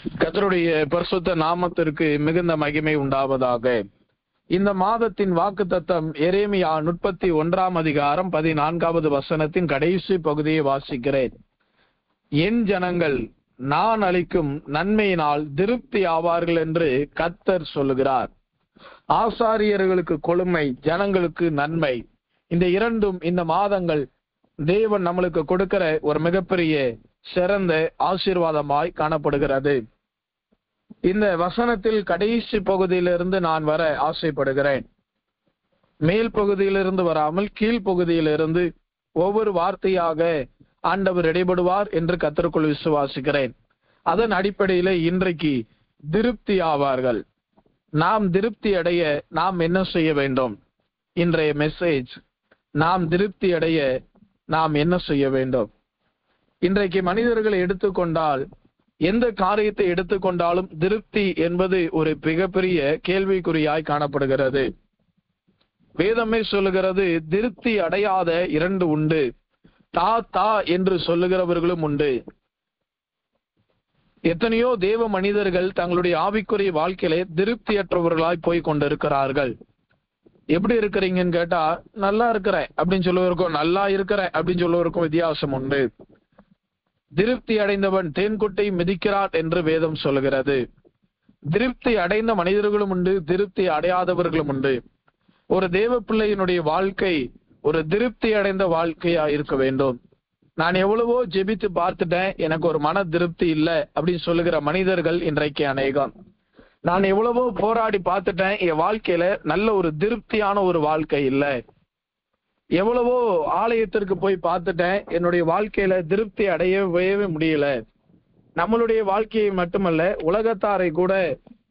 கர்த்தருடைய பரிசுத்த நாமத்திற்கு மிகுந்த மகிமை உண்டாவதாக. இந்த மாதத்தின் வாக்குத்தத்தம் எரேமியா 31 14வது வசனத்தின் கடைசி பகுதியை வாசிக்கிறேன். என் ஜனங்கள் நான் அளிக்கும் நன்மையினால் திருப்தி ஆவார்கள் என்று கர்த்தர் சொல்லுகிறார். ஆசாரியர்களுக்கு கொழுமை, ஜனங்களுக்கு நன்மை, இந்த இரண்டும் இந்த மாதங்கள் தேவன் நம்மளுக்கு கொடுக்கிற ஒரு மிகப்பெரிய சிறந்த ஆசீர்வாதமாய் காணப்படுகிறது. இந்த வசனத்தில் கடைசி பகுதியிலிருந்து நான் வர ஆசைப்படுகிறேன். மேல் பகுதியிலிருந்து வராமல் கீழ்ப்பகுதியிலிருந்து ஒவ்வொரு வார்த்தையாக ஆண்டவர் இடைபடுவார் என்று கர்த்தருக்குள் விசுவாசிக்கிறேன். அதன் அடிப்படையில இன்றைக்கு திருப்தி ஆவார்கள். நாம் திருப்தி அடைய நாம் என்ன செய்ய வேண்டும்? இன்றைய மெசேஜ், நாம் திருப்தி அடைய நாம் என்ன செய்ய வேண்டும்? இன்றைக்கு மனிதர்களை எடுத்துக்கொண்டால், எந்த காரியத்தை எடுத்துக்கொண்டாலும் திருப்தி என்பது ஒரு மிகப்பெரிய கேள்விக்குறியாய் காணப்படுகிறது. வேதமே சொல்லுகிறது, திருப்தி அடையாத இரண்டு உண்டு. தா என்று சொல்லுகிறவர்களும் உண்டு. எத்தனையோ தேவ மனிதர்கள் தங்களுடைய ஆவிக்குரிய வாழ்க்கையிலே திருப்தியற்றவர்களாய் போய் கொண்டிருக்கிறார்கள். எப்படி இருக்கிறீங்கன்னு கேட்டா, நல்லா இருக்கிறேன் அப்படின்னு சொல்லுவதற்கும் நல்லா இருக்கிறேன் அப்படின்னு சொல்லுவதற்கும் வித்தியாசம் உண்டு. திருப்தி அடைந்தவன் தேன்கொட்டை மிதிக்கிறான் என்று வேதம் சொல்லுகிறது. திருப்தி அடைந்த மனிதர்களும் உண்டு, திருப்தி அடையாதவர்களும் உண்டு. ஒரு தேவ பிள்ளையினுடைய வாழ்க்கை ஒரு திருப்தி அடைந்த வாழ்க்கையா இருக்க வேண்டும். நான் எவ்வளவோ ஜெபித்து பார்த்துட்டேன், எனக்கு ஒரு மன திருப்தி இல்லை அப்படின்னு சொல்லுகிற மனிதர்கள் இன்றைக்கு அநேகம். நான் எவ்வளவோ போராடி பார்த்துட்டேன், என் வாழ்க்கையில நல்ல ஒரு திருப்தியான ஒரு வாழ்க்கை இல்லை. எவ்வளவோ ஆலயத்திற்கு போய் பார்த்துட்டேன், என்னுடைய வாழ்க்கையில திருப்தி அடையவே முடியல. நம்மளுடைய வாழ்க்கையை மட்டுமல்ல, உலகத்தாரை கூட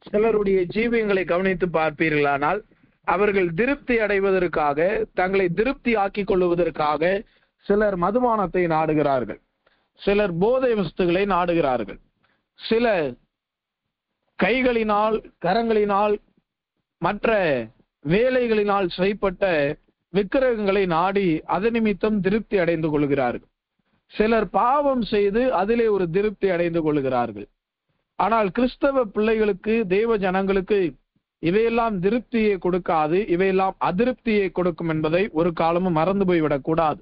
சிலருடைய ஜீவியங்களை கவனித்து பார்ப்பீர்களானால், அவர்கள் திருப்தி அடைவதற்காக, தங்களை திருப்தி ஆக்கிக் கொள்வதற்காக சிலர் மதுபானத்தை நாடுகிறார்கள், சிலர் போதை வஸ்துகளை நாடுகிறார்கள், சில கைகளினால் கரங்களினால் மற்ற வேலைகளினால் செய்யப்பட்ட விக்கிரகங்களை நாடி அதன் நிமித்தம் திருப்தி அடைந்து கொள்கிறார்கள். சிலர் பாவம் செய்து அதிலே ஒரு திருப்தி அடைந்து கொள்கிறார்கள். ஆனால் கிறிஸ்தவ பிள்ளைகளுக்கு, தேவ ஜனங்களுக்கு இவையெல்லாம் திருப்தியை கொடுக்காது, இவையெல்லாம் அதிருப்தியை கொடுக்கும் என்பதை ஒரு காலமும் மறந்து போய்விடக் கூடாது.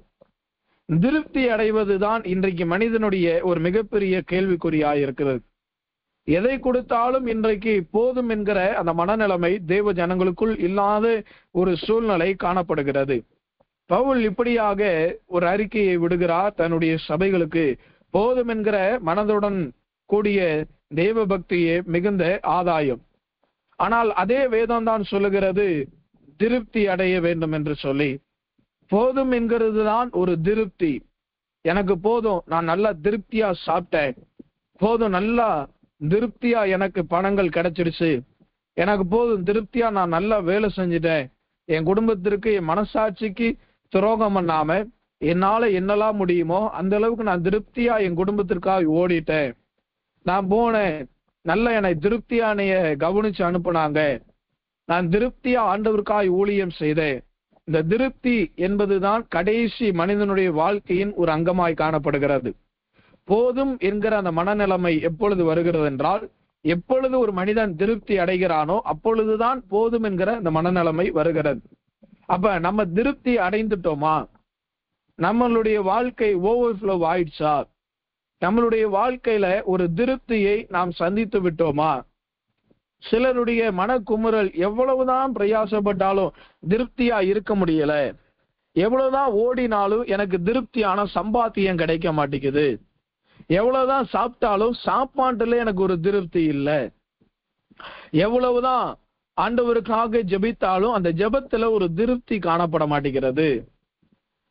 திருப்தி அடைவதுதான் இன்றைக்கு மனிதனுடைய ஒரு மிகப்பெரிய கேள்விக்குறியாய் இருக்கிறது. எதை கொடுத்தாலும் இன்றைக்கு போதும் என்கிற அந்த மனநிலைமை தேவ ஜனங்களுக்குள் இல்லாத ஒரு சூழ்நிலை காணப்படுகிறது. பவுல் இப்படியாக ஒரு அறிக்கையை விடுகிறார் தன்னுடைய சபைகளுக்கு. போதும் என்கிற மனதுடன் கூடிய தேவ பக்தியே மிகுந்த ஆதாயம். ஆனால் அதே வேதம் தான் சொல்லுகிறது திருப்தி அடைய வேண்டும் என்று சொல்லி. போதும் என்கிறது தான் ஒரு திருப்தி. எனக்கு போதும், நான் நல்லா திருப்தியா சாப்பிட்டேன், போதும் நல்லா திருப்தியா எனக்கு பணங்கள் கிடைச்சிருச்சு, எனக்கு போதும் திருப்தியா நான் நல்லா வேலை செஞ்சுட்டேன், என் குடும்பத்திற்கு என் மனசாட்சிக்கு துரோகம் பண்ணாம என்னால என்னெல்லாம் முடியுமோ அந்த அளவுக்கு நான் திருப்தியா என் குடும்பத்திற்காக ஓடிட்டேன், நான் போனேன், நல்ல என்னை திருப்தியானைய கவனிச்சு அனுப்புனாங்க, நான் திருப்தியா ஆண்டவருக்காய் ஊழியம் செய்தேன். இந்த திருப்தி என்பதுதான் கடைசி மனிதனுடைய வாழ்க்கையின் ஒரு அங்கமாய் காணப்படுகிறது. போதும் என்கிற அந்த மனநிலைமை எப்பொழுது வருகிறது என்றால், எப்பொழுது ஒரு மனிதன் திருப்தி அடைகிறானோ அப்பொழுதுதான் போதும் என்கிற அந்த மனநிலைமை வருகிறது. அப்ப நம்ம திருப்தி அடைந்துட்டோமா? நம்மளுடைய வாழ்க்கை ஓவர்ஃப்ளோ ஆயிடுச்சா? நம்மளுடைய வாழ்க்கையில ஒரு திருப்தியை நாம் சந்தித்து விட்டோமா? சிலருடைய மனக்குமுறல், எவ்வளவுதான் பிரயாசப்பட்டாலும் திருப்தியா இருக்க முடியல, எவ்வளவுதான் ஓடினாலும் எனக்கு திருப்தியான சம்பாத்தியம் கிடைக்க மாட்டேங்குது, எவ்வளவுதான் சாப்பிட்டாலும் சாப்பாட்டுல எனக்கு ஒரு திருப்தி இல்லை, எவ்வளவுதான் ஆண்டவருக்காக ஜெபித்தாலும் அந்த ஜெபத்துல ஒரு திருப்தி காணப்பட மாட்டேங்கிறது,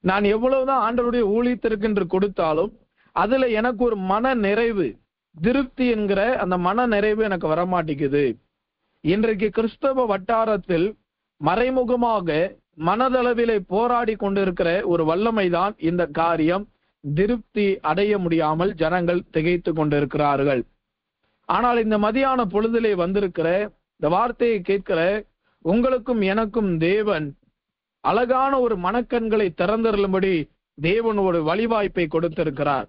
நான் எவ்வளவுதான் ஆண்டவருடைய ஊழியத்திற்கு என்று கொடுத்தாலும் அதுல எனக்கு ஒரு மன நிறைவு, திருப்தி என்கிற அந்த மன நிறைவு எனக்கு வரமாட்டேங்குது. இன்றைக்கு கிறிஸ்தவ வட்டாரத்தில் மறைமுகமாக மனதளவிலே போராடி கொண்டிருக்கிற ஒரு வல்லமைதான் இந்த காரியம். திருப்தி அடைய முடியாமல் ஜனங்கள் திகைத்து கொண்டிருக்கிறார்கள். ஆனால் இந்த மதியான பொழுதிலே வந்திருக்கிற இந்த வார்த்தையை கேட்கிற உங்களுக்கும் எனக்கும் தேவன் அழகான ஒரு மனக்கண்களை திறந்தருளும்படி தேவன் ஒரு வழிவாய்ப்பை கொடுத்திருக்கிறார்.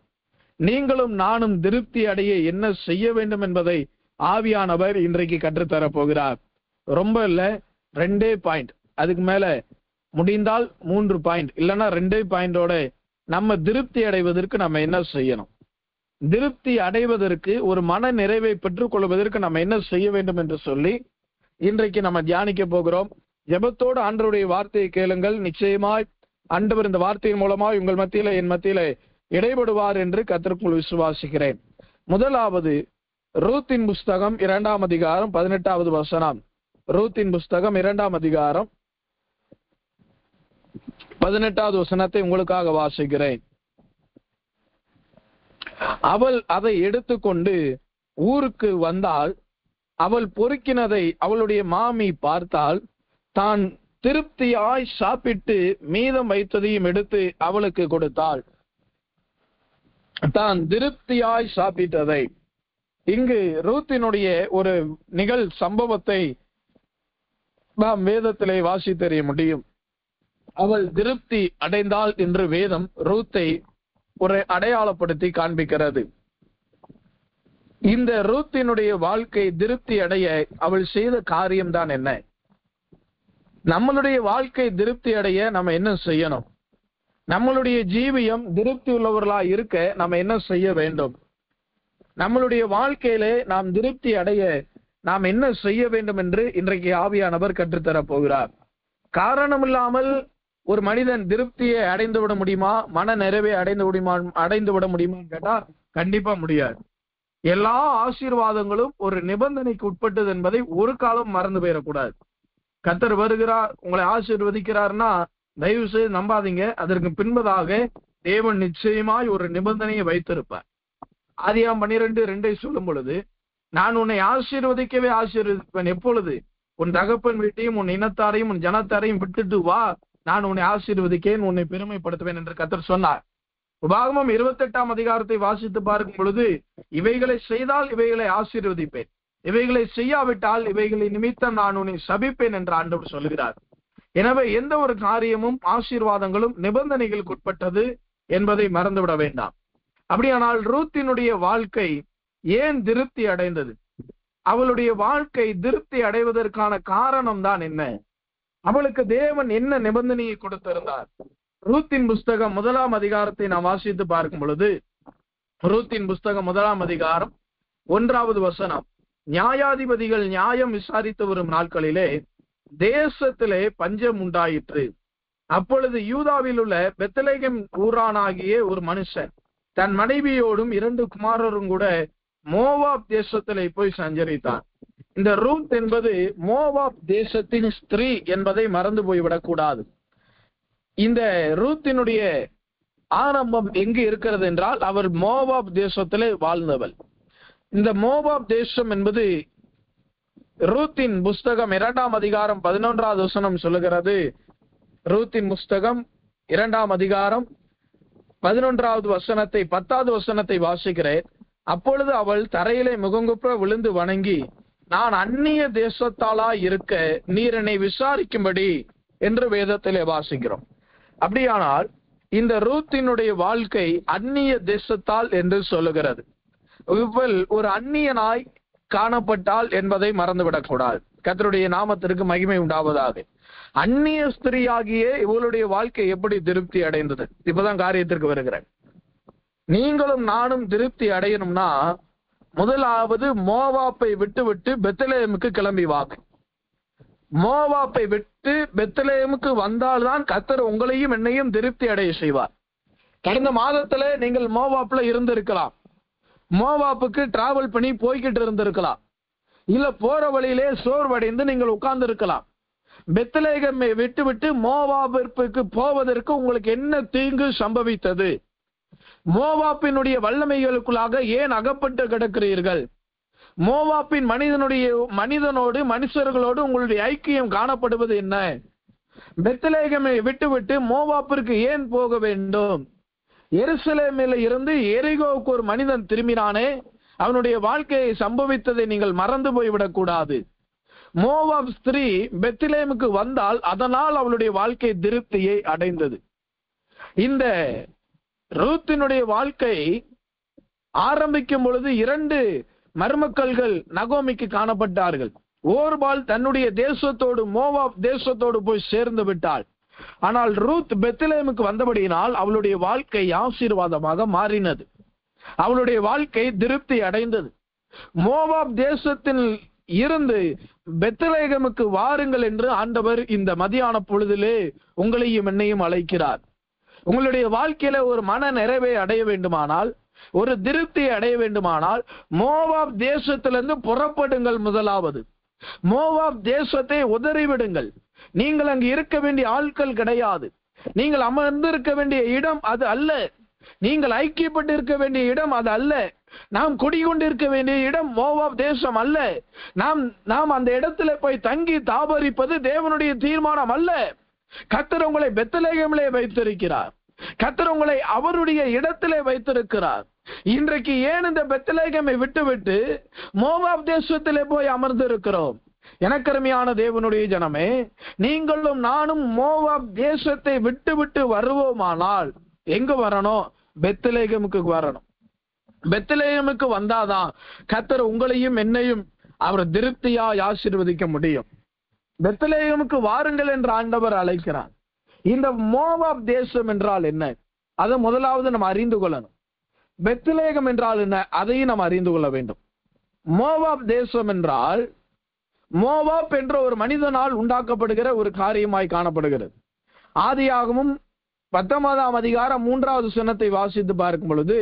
நீங்களும் நானும் திருப்தி அடைய என்ன செய்ய வேண்டும் என்பதை ஆவியானவர் இன்றைக்கு கற்றுத்தர போகிறார். ரொம்ப இல்ல, 2 பாயிண்ட், அதுக்கு மேல முடிந்தால் 3 பாயிண்ட், இல்லைன்னா 2 பாயிண்டோட நம்ம திருப்தி அடைவதற்கு நம்ம என்ன செய்யணும், திருப்தி அடைவதற்கு ஒரு மன நிறைவை பெற்றுக் கொள்வதற்கு நம்ம என்ன செய்ய வேண்டும் என்று சொல்லி இன்றைக்கு நம்ம தியானிக்க போகிறோம். ஜெபத்தோடு ஆண்டவருடைய வார்த்தையை கேளுங்கள். நிச்சயமாய் ஆண்டவர் இந்த வார்த்தையின் மூலமாய் உங்கள் மத்தியில என் மத்தியில இடைபடுவார் என்று கர்த்தருக்குள் விசுவாசிக்கிறேன். முதலாவது ரூத்தின் புஸ்தகம் 2ஆம் அதிகாரம் 18வது வசனம். ரூத்தின் புஸ்தகம் 2ஆம் அதிகாரம் 18வது வசனத்தை உங்களுக்காக வாசிக்கிறேன். அவள் அதை எடுத்துக்கொண்டு ஊருக்கு வந்தாள். அவள் பொறுக்கினதை அவளுடைய மாமி பார்த்தால் தான் திருப்தியாய் சாப்பிட்டு மீதம் வைத்ததையும் எடுத்து அவளுக்கு கொடுத்தாள். தான் திருப்தியாய் சாப்பிட்டதை, இங்கு ரூத்தினுடைய ஒரு நிகழ் சம்பவத்தை நாம் வேதத்திலே வாசித்தறிய முடியும். அவள் திருப்தி அடைந்தாள் என்று வேதம் ரூத்தை ஒரு அடையாளப்படுத்தி காண்பிக்கிறது. இந்த ரூத்தினுடைய வாழ்க்கை திருப்தி அடைய அவள் செய்த காரியம்தான் என்ன? நம்மளுடைய வாழ்க்கை திருப்தி அடைய நம்ம என்ன செய்யணும்? நம்மளுடைய ஜீவியம் திருப்தி உள்ளவர்களா இருக்க நம்ம என்ன செய்ய வேண்டும்? நம்மளுடைய வாழ்க்கையிலே நாம் திருப்தி அடைய நாம் என்ன செய்ய வேண்டும் என்று இன்றைக்கு ஆவியானவர் கற்றுத்தர போகிறார். காரணம் இல்லாமல் ஒரு மனிதன் திருப்தியை அடைந்து விட முடியுமா? மன நிறைவை அடைந்து விட முடியுமான்னு கேட்டா கண்டிப்பா முடியாது. எல்லா ஆசீர்வாதங்களும் ஒரு நிபந்தனைக்கு உட்பட்டது என்பதை ஒரு காலம் மறந்து போயிடக்கூடாது. கர்த்தர் வருகிறார், உங்களை ஆசீர்வதிக்கிறார்னா தயவு செய்து நம்பாதீங்க. அதற்கு பின்பதாக தேவன் நிச்சயமாய் ஒரு நிபந்தனையை வைத்திருப்பார். ஆதியாம் 12:2 சொல்லும் பொழுது, நான் உன்னை ஆசீர்வதிக்கவே ஆசீர்வதிப்பேன். எப்பொழுது? உன் தகப்பன் வீட்டையும் உன் இனத்தாரையும் உன் ஜனத்தாரையும் விட்டுட்டு வா, நான் உன்னை ஆசீர்வதிக்கேன், உன்னை பெருமைப்படுத்துவேன் என்று கர்த்தர் சொன்னார். உபாகமம் 28ஆம் அதிகாரத்தை வாசித்து பார்க்கும் பொழுது, இவைகளை செய்தால் இவைகளை ஆசீர்வதிப்பேன், இவைகளை செய்யாவிட்டால் இவைகளை நிமித்தம் நான் உன்னை சபிப்பேன் என்று ஆண்டவர் சொல்கிறார். எனவே எந்த ஒரு காரியமும் ஆசீர்வாதங்களும் நிபந்தனைகளுக்கு உட்பட்டது என்பதை மறந்துவிட வேண்டாம். அப்படியானால் ரூத்தினுடைய வாழ்க்கை ஏன் திருப்தி அடைந்தது? அவளுடைய வாழ்க்கை திருப்தி அடைவதற்கான காரணம் தான் என்ன? அவளுக்கு தேவன் என்ன நிபந்தனையை கொடுத்திருந்தார்? ரூத்தின் புஸ்தகம் 1ஆம் அதிகாரத்தை நாம் வாசித்து பார்க்கும் பொழுது, ரூத்தின் புஸ்தகம் 1ஆம் அதிகாரம் 1வது வசனம், நியாயாதிபதிகள் நியாயம் விசாரித்து வரும் நாட்களிலே தேசத்திலே பஞ்சம் உண்டாயிற்று. அப்பொழுது யூதாவில் உள்ள பெத்லெகேம் ஊரானாகிய ஒரு மனுஷன் தன் மனைவியோடும் 2 குமாரரும் கூட மோவாப் தேசத்திலே போய் சஞ்சரித்தான். இந்த ரூத் என்பது மோவாப் தேசத்தின் ஸ்திரீ என்பதை மறந்து போய்விடக் கூடாது. இந்த ரூத்தினுடைய ஆரம்பம் எங்கு இருக்கிறது என்றால், அவர் மோவாப் தேசத்திலே வாழ்ந்தவள். இந்த மோவாப் தேசம் என்பது ரூத்தின் புஸ்தகம் 2ஆம் அதிகாரம் 11வது வசனம் சொல்லுகிறது. ரூத்தின் புஸ்தகம் 2ஆம் அதிகாரம் 11வது வசனத்தை 10வது வசனத்தை வாசிக்கிறேன். அப்பொழுது அவள் தரையிலே முகங்குப்புற விழுந்து வணங்கி, நான் அந்நிய தேசத்தாளா இருக்க நீர் என்னை விசாரிக்கும்படி என்று வேதத்திலே வாசிக்கிறோம். அப்படியானால் இந்த ரூத்தினுடைய வாழ்க்கை அந்நிய தேசத்தால் என்று சொல்லுகிறது. இவள் ஒரு அந்நியனாய் காணப்பட்டால் என்பதை மறந்துவிடக் கூடாது. கர்த்தருடைய நாமத்திற்கு மகிமை உண்டாவதாக. அந்நிய ஸ்திரீயாகிய இவளுடைய வாழ்க்கை எப்படி திருப்தி அடைந்தது? இப்பதான் காரியத்திற்கு வருகிறேன். நீங்களும் நானும் திருப்தி அடையணும்னா முதலாவது மோவாப்பை விட்டு பெத்லெகேமுக்கு கிளம்பி வாங்க. மோவாப்பை விட்டு பெத்லெகேமுக்கு வந்தால்தான் கர்த்தர் உங்களையும் என்னையும் திருப்தி அடைய செய்வார். கடந்த மாதத்துல நீங்கள் மோவாப்ல இருந்திருக்கலாம். மோவாப்புக்கு டிராவல் பண்ணி போய்கிட்டு இருந்திருக்கலாம். இல்ல போற வழியிலே சோர்வடைந்து நீங்கள் உட்கார்ந்து இருக்கலாம். பெத்லெகேமை விட்டு மோவாபிற்கு போவதற்கு உங்களுக்கு என்ன தீங்கு சம்பவித்தது? மோவாப்பினுடைய வல்லமைகளுக்குள்ளாக ஏன் அகப்பட்டு கிடக்கிறீர்கள்? மோவாப்பின் மனிதனோடு மனுஷர்களோடு உங்களுடைய ஐக்கியம் காணப்படுவது என்ன? பெத்லெகேமை விட்டு மோவாப்பிற்கு ஏன் போக வேண்டும்? எருசலேமில் இருந்து எரிகோவுக்கு ஒரு மனிதன் திரும்பினானே, அவனுடைய வாழ்க்கையை சம்பவித்ததை நீங்கள் மறந்து போய்விடக் கூடாது. மோவாப் ஸ்திரீ பெத்லெகேமுக்கு வந்தால் அதனால் அவளுடைய வாழ்க்கை திருப்தியை அடைந்தது. இந்த ரூத்தினுடைய வாழ்க்கை ஆரம்பிக்கும் பொழுது 2 மருமக்கள்கள் நகோமிக்கு காணப்பட்டார்கள். ஓர்பால் தன்னுடைய தேசத்தோடு மோவாப் தேசத்தோடு போய் சேர்ந்து விட்டாள். ஆனால் ரூத் பெத்லெஹேமுக்கு வந்தபடியினால் அவளுடைய வாழ்க்கை ஆசீர்வாதமாக மாறினது. அவளுடைய வாழ்க்கை திருப்தி அடைந்தது. மோவாப் தேசத்தில் இருந்து பெத்லெஹேமுக்கு வாருங்கள் என்று ஆண்டவர் இந்த மதியான பொழுதிலே உங்களையும் என்னையும் அழைக்கிறார். உங்களுடைய வாழ்க்கையில ஒரு மன நிறைவை அடைய வேண்டுமானால், ஒரு திருப்தியை அடைய வேண்டுமானால், மோவாப் தேசத்திலிருந்து புறப்படுங்கள். முதலாவது மோவாப் தேசத்தை உதறிவிடுங்கள். நீங்கள் அங்கு இருக்க வேண்டிய ஆட்கள் கிடையாது. நீங்கள் அமர்ந்திருக்க வேண்டிய இடம் அது அல்ல. நீங்கள் ஐக்கியப்பட்டு இருக்க வேண்டிய இடம் அது அல்ல. நாம் குடிகொண்டிருக்க வேண்டிய இடம் மோவாப் தேசம் அல்ல. நாம் அந்த இடத்துல போய் தங்கி தாபரிப்பது தேவனுடைய தீர்மானம் அல்ல. கர்த்தர் உங்களை பெத்லெஹேமிலே வைத்திருக்கிறார். கர்த்தர் உங்களை அவருடைய இடத்திலே வைத்திருக்கிறார். இன்றைக்கு ஏன் இந்த பெத்லெஹேமை விட்டுவிட்டு மோவாப் தேசத்திலே போய் அமர்ந்திருக்கிறோம்? எனக்கருமையான தேவனுடைய ஜனமே, நீங்களும் நானும் மோவாப் தேசத்தை விட்டு விட்டு வருவோமானால் எங்க வரணும்? பெத்லெஹேமுக்கு வரணும். பெத்லெஹேமுக்கு வந்தாதான் கர்த்தர் உங்களையும் என்னையும் அவர் திருப்தியாய் ஆசீர்வதிக்க முடியும். பெத்லெஹேமுக்கு வாருங்கள் என்று ஆண்டவர் அழைக்கிறார். இந்த மோவாப் தேசம் என்றால் என்ன? அதை முதலாவது நம்ம அறிந்து கொள்ளணும். பெத்லெஹேம் என்றால் என்ன? அதையும் நாம் அறிந்து கொள்ள வேண்டும். மோவாப் தேசம் என்றால், மோவாப் என்ற ஒரு மனிதனால் உண்டாக்கப்படுகிற ஒரு காரியமாய் காணப்படுகிறது. ஆதியாகமம் 19ஆம் அதிகாரம் 3வது வசனத்தை வாசித்து பார்க்கும் பொழுது,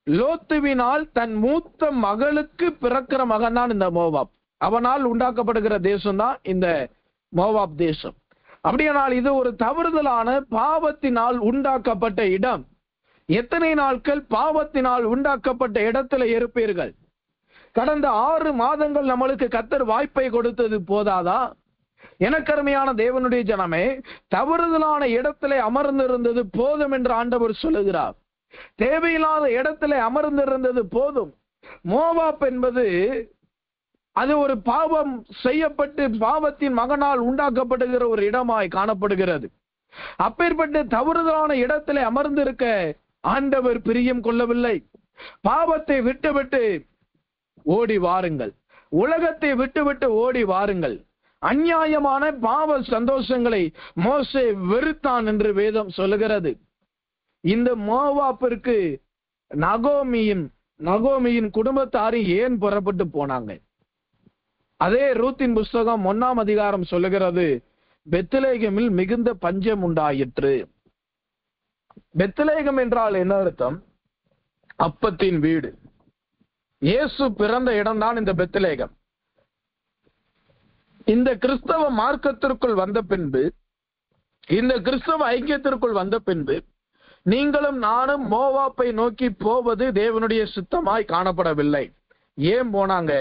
லோத்துவினால் தன் மூத்த மகளுக்கு பிறக்கிற மகன் தான் இந்த மோவாப். அவனால் உண்டாக்கப்படுகிற தேசம் தான் இந்த மோவாப் தேசம். அப்படியானால் இது ஒரு தவறுதலான பாவத்தினால் உண்டாக்கப்பட்ட இடம். எத்தனை நாட்கள் பாவத்தினால் உண்டாக்கப்பட்ட இடத்துல இருப்பீர்கள்? கடந்த 6 மாதங்கள் நம்மளுக்கு கர்த்தர் வாய்ப்பை கொடுத்தது போதாதா? எனக்கருமையான தேவனுடைய ஜனமே, தவறுதலான இடத்திலே அமர்ந்திருந்தது போதும் என்று ஆண்டவர் சொல்லுகிறார். தேவையில்லாத இடத்திலே அமர்ந்திருந்தது போதும். மோவாப் என்பது அது ஒரு பாவம் செய்யப்பட்டு பாவத்தின் மகனால் உண்டாக்கப்படுகிற ஒரு இடமாய் காணப்படுகிறது. அப்பேற்பட்ட தவறுதலான இடத்திலே அமர்ந்திருக்க ஆண்டவர் பிரியம் கொள்ளவில்லை. பாவத்தை விட்டுவிட்டு ஓடி வாருங்கள். உலகத்தை விட்டுவிட்டு ஓடி வாருங்கள். அநியாயமான பாவ சந்தோஷங்களை மோசே வெறுத்தான் என்று வேதம் சொல்லுகிறது. இந்த மோவாப்பிற்கு நகோமியின் குடும்பத்தாரி ஏன் புறப்பட்டு போனாங்க? அதே ரூத்தின் புஸ்தகம் 1ஆம் அதிகாரம் சொல்லுகிறது, பெத்லெஹேமில் மிகுந்த பஞ்சம் உண்டாயிற்று. பெத்லெஹேம் என்றால் என்ன அர்த்தம்? அப்பத்தின் வீடு. இயேசு பிறந்த இடம்தான் இந்த பெத்லெஹேம். இந்த கிறிஸ்தவ மார்க்கத்திற்குள் வந்த பின்பு, இந்த கிறிஸ்தவ ஐக்கியத்திற்குள் வந்த பின்பு, நீங்களும் நானும் மோவாப்பை நோக்கி போவது தேவனுடைய சித்தமாய் காணப்படவில்லை. ஏன் போனாங்க?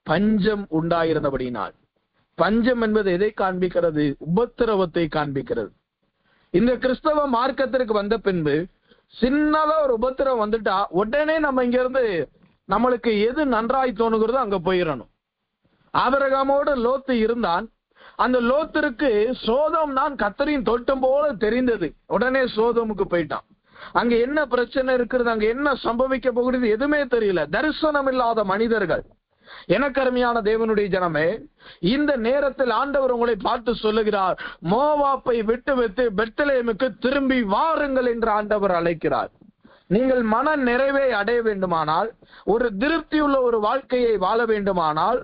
பஞ்சம் உண்டாயிருந்தபடினால். பஞ்சம் என்பது எதை காண்பிக்கிறது? உபத்திரவத்தை காண்பிக்கிறது. இந்த கிறிஸ்தவ மார்க்கத்திற்கு வந்த பின்பு சின்னதா ஒரு உபத்திரவம் வந்துட்டா உடனே நம்ம இங்க இருந்து நம்மளுக்கு எது நன்றாய் தோணுகிறதோ அங்க போயிடணும். ஆபிரகாமோடு லோத்து இருந்தான். அந்த லோத்திற்கு சோதோம் தான் கர்த்தரின் தோட்டம் போல தெரிந்தது. உடனே சோதோமுக்கு போயிட்டான். அங்க என்ன பிரச்சனை இருக்கிறது, அங்க என்ன சம்பவிக்க போகிறது எதுவுமே தெரியல. தரிசனம் இல்லாத மனிதர்கள். எனக்கருமையான தேவனுடைய ஜனமே, இந்த நேரத்தில் ஆண்டவர் உங்களை பார்த்து சொல்லுகிறார், மோவாப்பை விட்டு பெத்லெஹேமுக்கு திரும்பி வாருங்கள் என்று ஆண்டவர் அழைக்கிறார். நீங்கள் மன நிறைவை அடைய வேண்டுமானால், ஒரு திருப்தியுள்ள ஒரு வாழ்க்கையை வாழ வேண்டுமானால்,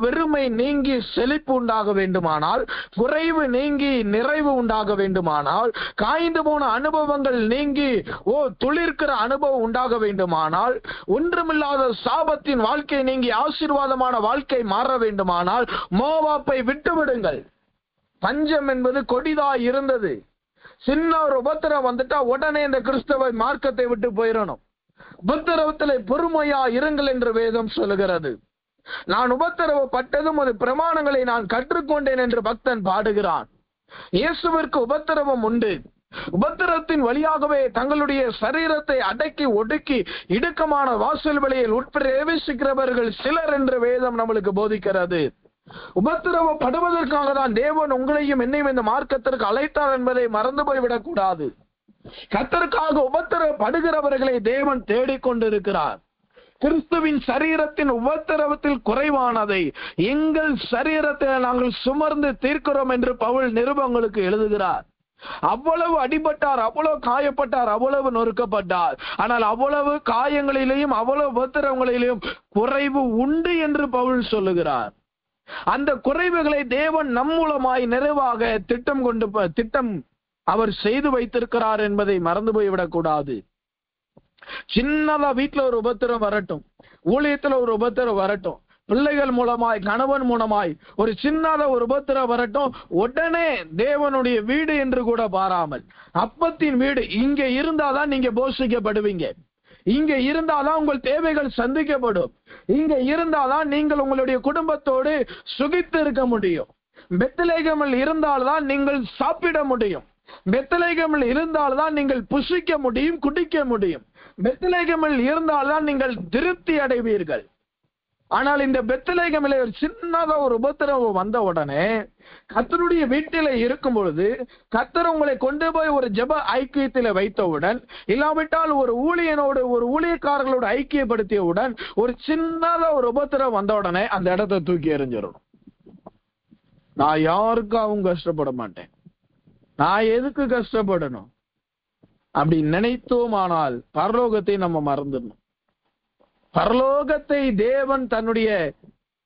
வெறுமை நீங்கி செழிப்பு உண்டாக வேண்டுமானால், குறைவு நீங்கி நிறைவு உண்டாக வேண்டுமானால், காய்ந்து போன அனுபவங்கள் நீங்கி துளிர்க்கிற அனுபவம் உண்டாக வேண்டுமானால், ஒன்றுமில்லாத சாபத்தின் வாழ்க்கை நீங்கி ஆசீர்வாதமான வாழ்க்கை மாற வேண்டுமானால், மோவாப்பை விட்டுவிடுங்கள். பஞ்சம் என்பது கொடிதாய் இருந்தது. சின்ன ஒரு உபத்திரம் வந்துட்டா உடனே இந்த கிறிஸ்தவ மார்க்கத்தை விட்டு போயிடணும். உபத்திரவத்திலே பொறுமையா இருங்கள் என்று வேதம் சொல்லுகிறது. நான் உபத்திரவப்பட்டதும் அது பிரமாணங்களை நான் கற்றுக்கொண்டேன் என்று பக்தன் பாடுகிறான். இயேசுவிற்கு உபத்திரவம் உண்டு. உபத்திரத்தின் வழியாகவே தங்களுடைய சரீரத்தை அடக்கி ஒடுக்கி இடுக்கமான வாசல் வழியில் உட்பிரவேசிக்கிறவர்கள் சிலர் என்று வேதம் நம்மளுக்கு போதிக்கிறது. உபத்திரவப்படுவதற்காக தான் தேவன் உங்களையும் என்னையும் இந்த மார்க்கத்திற்கு அழைத்தார் என்பதை மறந்து போய்விடக் கூடாது. கர்த்தருக்காக உபத்திரவப்படுகிறவர்களை தேவன் தேடிக்கொண்டிருக்கிறார். கிறிஸ்துவின் சரீரத்தின் உபத்திரவத்தில் குறைவானதை எங்கள் சரீரத்தில் நாங்கள் சுமர்ந்து தீர்க்கிறோம் என்று பவுல் நிருபங்களுக்கு எழுதுகிறார். அவ்வளவு அடிபட்டார், அவ்வளவு காயப்பட்டார், அவ்வளவு நொறுக்கப்பட்டார். ஆனால் அவ்வளவு காயங்களிலேயும் அவ்வளவு உபத்திரவங்களிலேயும் குறைவு உண்டு என்று பவுல் சொல்லுகிறார். அந்த குறைவுகளை தேவன் நம் மூலமாய் நிறைவாக திட்டம் அவர் செய்து வைத்திருக்கிறார் என்பதை மறந்து போய்விடக் கூடாது. சின்னதா வீட்டுல ஒரு உபத்திரம் வரட்டும், ஊழியத்துல ஒரு உபத்திரம் வரட்டும், பிள்ளைகள் மூலமாய் கணவன் மூலமாய் ஒரு சின்னத ஒரு உபத்திரம் வரட்டும், உடனே தேவனுடைய வீடு என்று கூட பாராமல் அப்பத்தின் வீடு இங்க இருந்தாதான் நீங்க போஷிக்கப்படுவீங்க, இங்க இருந்தாதான் உங்கள் தேவைகள் சந்திக்கப்படும், இங்க இருந்தாதான் நீங்கள் உங்களுடைய குடும்பத்தோடு சுகித்து இருக்க முடியும். பெத்லகேமில் இருந்தால்தான் நீங்கள் சாப்பிட முடியும், பெத்லகேமில் இருந்தால்தான் நீங்கள் புசிக்க முடியும், குடிக்க முடியும், பெத்லகேமில் இருந்தால்தான் நீங்கள் திருப்தி அடைவீர்கள். ஆனால் இந்த பெத்லகேமில் ஒரு சின்னதா ஒரு உபத்திரவம் வந்த உடனே கர்த்தருடைய வீட்டில இருக்கும் பொழுது கர்த்தர் உங்களை கொண்டு போய் ஒரு ஜெப ஐக்கியத்தில வைத்தவுடன், இல்லாவிட்டால் ஒரு ஊழியனோடு ஒரு ஊழியக்காரர்களோடு ஐக்கியப்படுத்தியவுடன் ஒரு சின்னதா ஒரு உபத்திரம் வந்த உடனே அந்த இடத்தை தூக்கி எறிஞ்சிடணும். நான் யாருக்காகவும் கஷ்டப்பட மாட்டேன், நான் எதுக்கு கஷ்டப்படணும் அப்படி நினைத்தோமானால் பரலோகத்தை நம்ம மறந்துடணும். பரலோகத்தை தேவன் தன்னுடைய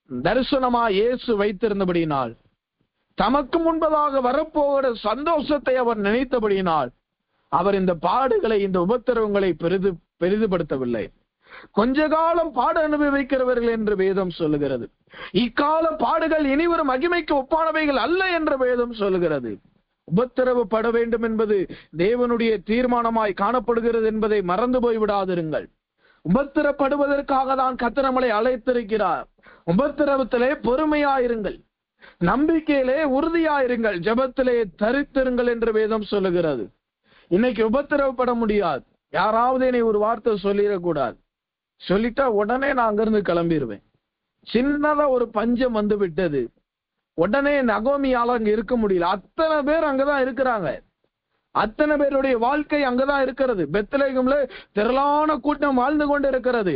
தரிசனமா இயேசு வைத்திருந்தபடியினால், தமக்கு முன்பதாக வரப்போகிற சந்தோஷத்தை அவர் நினைத்தபடியினால் அவர் இந்த பாடுகளை, இந்த உபத்திரவங்களை பெரிதுபடுத்தவில்லை. கொஞ்ச காலம் பாடு அனுபவிக்கிறவர்கள் என்று வேதம் சொல்லுகிறது. இக்கால பாடுகள் இனிவரும் மகிமைக்கு ஒப்பானவைகள் அல்ல என்று வேதம் சொல்லுகிறது. உபத்திரவப்பட வேண்டும் என்பது தேவனுடைய தீர்மானமாய் காணப்படுகிறது என்பதை மறந்து போய்விடாதிருங்கள். உபத்திரப்படுவதற்காக தான் கர்த்தர் நம்மளை அழைத்திருக்கிறார். உபத்திரவத்திலே பொறுமையாயிருங்கள், நம்பிக்கையிலே உறுதியாயிருங்கள், ஜெபத்திலே தரித்திருங்கள் என்று வேதம் சொல்லுகிறது. இன்னைக்கு உபத்திரவப்பட முடியாது. யாராவது என்னை ஒரு வார்த்தை சொல்லிடக்கூடாது, சொல்லிட்டா உடனே நான் அங்கிருந்து கிளம்பிடுவேன். சின்னதா ஒரு பஞ்சம் வந்து விட்டது, உடனே நகோமியால அங்க இருக்க முடியல. அத்தனை பேர் அங்கதான் இருக்கிறாங்க, அத்தனை பேருடைய வாழ்க்கை அங்கதான் இருக்கிறது. பெத்லகேம்ல திரளான கூட்டம் வாழ்ந்து கொண்டு இருக்கிறது.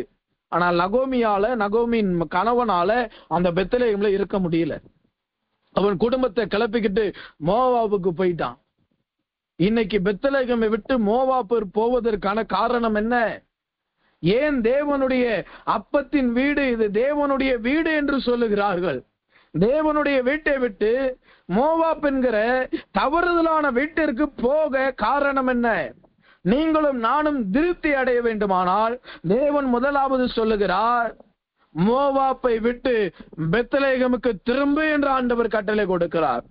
ஆனால் நகோமியின் கணவனால அந்த பெத்லகேம்ல இருக்க முடியல. அவன் குடும்பத்தை கிளப்பிக்கிட்டு மோவாபுக்கு போயிட்டான். இன்னைக்கு பெத்லகேமை விட்டு மோவாபு போவதற்கான காரணம் என்ன? ஏன் தேவனுடைய அப்பத்தின் வீடு, இது தேவனுடைய வீடு என்று சொல்லுகிறார்கள். தேவனுடைய வீட்டை விட்டு மோவாப் என்கிற தவறுதலான வீட்டிற்கு போக காரணம் என்ன? நீங்களும் நானும் திருப்தி அடைய வேண்டுமானால் தேவன் முதலாவது சொல்லுகிறார், மோவாப்பை விட்டு பெத்லகேமுக்கு திரும்பு என்று ஆண்டவர் கட்டளை கொடுக்கிறார்.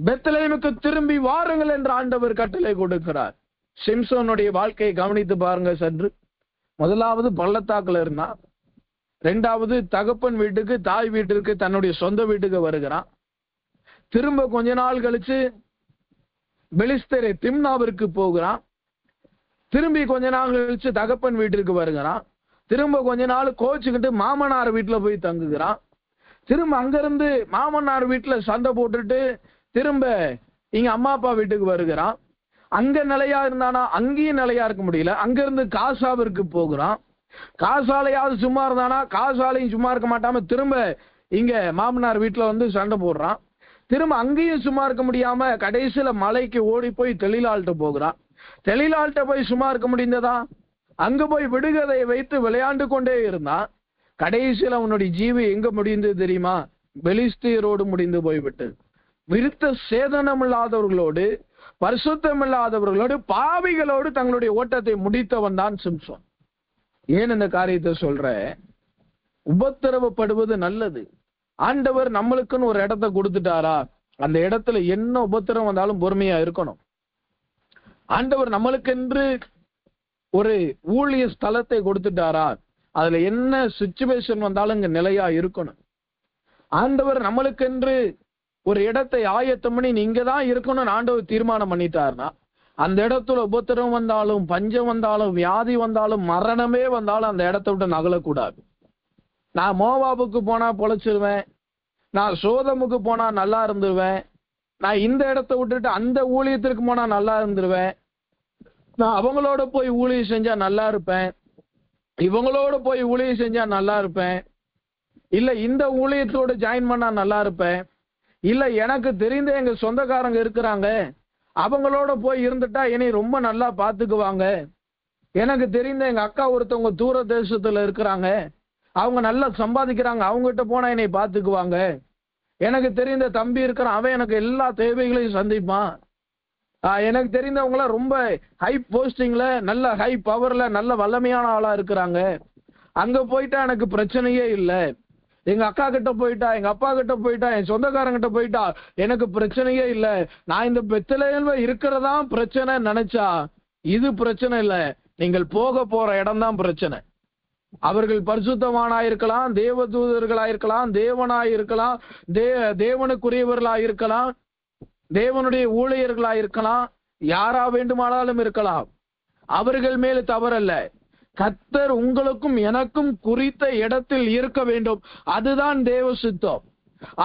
பெத்லகேமுக்கு திரும்பி வாருங்கள் என்று ஆண்டவர் கட்டளை கொடுக்கிறார். சிம்சோனுடைய வாழ்க்கையை கவனித்து பாருங்க சற்று. முதலாவது பள்ளத்தாக்குல இருந்தான், ரெண்டாவது தகப்பன் வீட்டுக்கு, தாய் வீட்டிற்கு, தன்னுடைய சொந்த வீட்டுக்கு வருகிறான். திரும்ப கொஞ்ச நாள் கழிச்சு பெலிஸ்தரை திம்னாவிற்கு போகிறான். திரும்பி கொஞ்ச நாள் கழிச்சு தகப்பன் வீட்டிற்கு வருகிறான். திரும்ப கொஞ்ச நாள் கோச்சுக்கிட்டு மாமனார் வீட்டுல போய் தங்குகிறான். திரும்ப அங்கிருந்து மாமனார் வீட்டுல சண்டை போட்டுட்டு திரும்ப இங்க அம்மா அப்பா வீட்டுக்கு வருகிறான். அங்க நிலையா இருந்தானா, அங்கேயும் நிலையா இருக்க முடியல. அங்கிருந்து காசாவிற்கு போகிறான். காசாலையாவது சும்மா இருந்தானா, காசாலையும் சும்மா இருக்க மாட்டாம திரும்ப இங்க மாமனார் வீட்டுல வந்து சண்டை போடுறான். திரும்ப அங்கேயும் சும்மா இருக்க முடியாம கடைசியில மலைக்கு ஓடி போய் தெளிலாள்கிட்ட போகிறான். தெளிலாள்கிட்ட போய் சும்மா இருக்க முடிந்ததா? அங்க போய் விடுகதையை வைத்து விளையாண்டு கொண்டே இருந்தான். கடைசியில் அவனுடைய ஜீவி எங்க முடிந்தது தெரியுமா? பெலிஸ்தியரோடு முடிந்து போய்விட்டது. விருத்த சேதனம் இல்லாதவர்களோடு, பரிசுத்தம் இல்லாதவர்களோடு, பாவிகளோடு தங்களுடைய ஓட்டத்தை முடித்தவன் தான் சிம்சோன். ஏன் இந்த காரியத்தை சொல்ற? உபத்திரவப்படுவது நல்லது. ஆண்டவர் நம்மளுக்குன்னு ஒரு இடத்தை கொடுத்துட்டாரா, அந்த இடத்துல என்ன உபத்திரம் வந்தாலும் பொறுமையா இருக்கணும். ஆண்டவர் நம்மளுக்கென்று ஒரு ஊழிய ஸ்தலத்தை கொடுத்துட்டாரா, அதுல என்ன சிச்சுவேஷன் வந்தாலும் இங்க நிலையா இருக்கணும். ஆண்டவர் நம்மளுக்கென்று ஒரு இடத்தை ஆயத்தம் பண்ணி இங்கதான் இருக்கணும்னு ஆண்டவர் தீர்மானம் பண்ணிட்டாருன்னா, அந்த இடத்துல உபத்திரம் வந்தாலும், பஞ்சம் வந்தாலும், வியாதி வந்தாலும், மரணமே வந்தாலும் அந்த இடத்த விட்டு நகலக்கூடாது. நான் மோவாபுக்கு போனா பொழைச்சிருவேன், நான் சோதமுக்கு போனா நல்லா இருந்துருவேன், நான் இந்த இடத்த விட்டுட்டு அந்த ஊழியத்திற்கு போனா நல்லா இருந்துருவேன், நான் அவங்களோட போய் ஊழியம் செஞ்சா நல்லா இருப்பேன், இவங்களோட போய் ஊழியம் செஞ்சா நல்லா இருப்பேன், இல்ல இந்த ஊழியத்தோட ஜாயின் பண்ணா நல்லா இருப்பேன், இல்ல எனக்கு தெரிந்த எங்க சொந்தக்காரங்க இருக்கிறாங்க அவங்களோட போய் இருந்துட்டா என்னை ரொம்ப நல்லா பாத்துக்குவாங்க, எனக்கு தெரிந்த எங்க அக்கா ஒருத்தவங்க தூர தேசத்துல இருக்கிறாங்க அவங்க நல்லா சம்பாதிக்கிறாங்க அவங்ககிட்ட போனா என்னை பாத்துக்குவாங்க, எனக்கு தெரிந்த தம்பி இருக்கிறான் அவன் எனக்கு எல்லா தேவைகளையும் சந்திப்பான், எனக்கு தெரிந்தவங்கள ரொம்ப ஹை போஸ்டிங்ல நல்ல ஹை பவர்ல நல்ல வல்லமையான ஆளா இருக்கிறாங்க, அங்க போயிட்டா எனக்கு பிரச்சனையே இல்லை, எங்க அக்கா கிட்ட போயிட்டா எங்க அப்பா கிட்ட போயிட்டா என் சொந்தக்காரங்கிட்ட போயிட்டா எனக்கு பிரச்சனையே இல்லை, நான் இந்த பெத்லகேம்ல இருக்கிறதா பிரச்சனை நினைச்சா இது பிரச்சனை இல்லை, நீங்கள் போக போற இடம் தான் பிரச்சனை. அவர்கள் பரிசுத்தவானாயிருக்கலாம், தேவதூதர்களாயிருக்கலாம், தேவனாயிருக்கலாம், தேவனுக்குரியவர்களாயிருக்கலாம், தேவனுடைய ஊழியர்களாயிருக்கலாம், யாரா வேண்டுமானாலும் இருக்கலாம், அவர்கள் மேல தவறல்ல. கர்த்தர் உங்களுக்கும் எனக்கும் குறித்த இடத்தில் இருக்க வேண்டும், அதுதான் தேவ சித்தம்.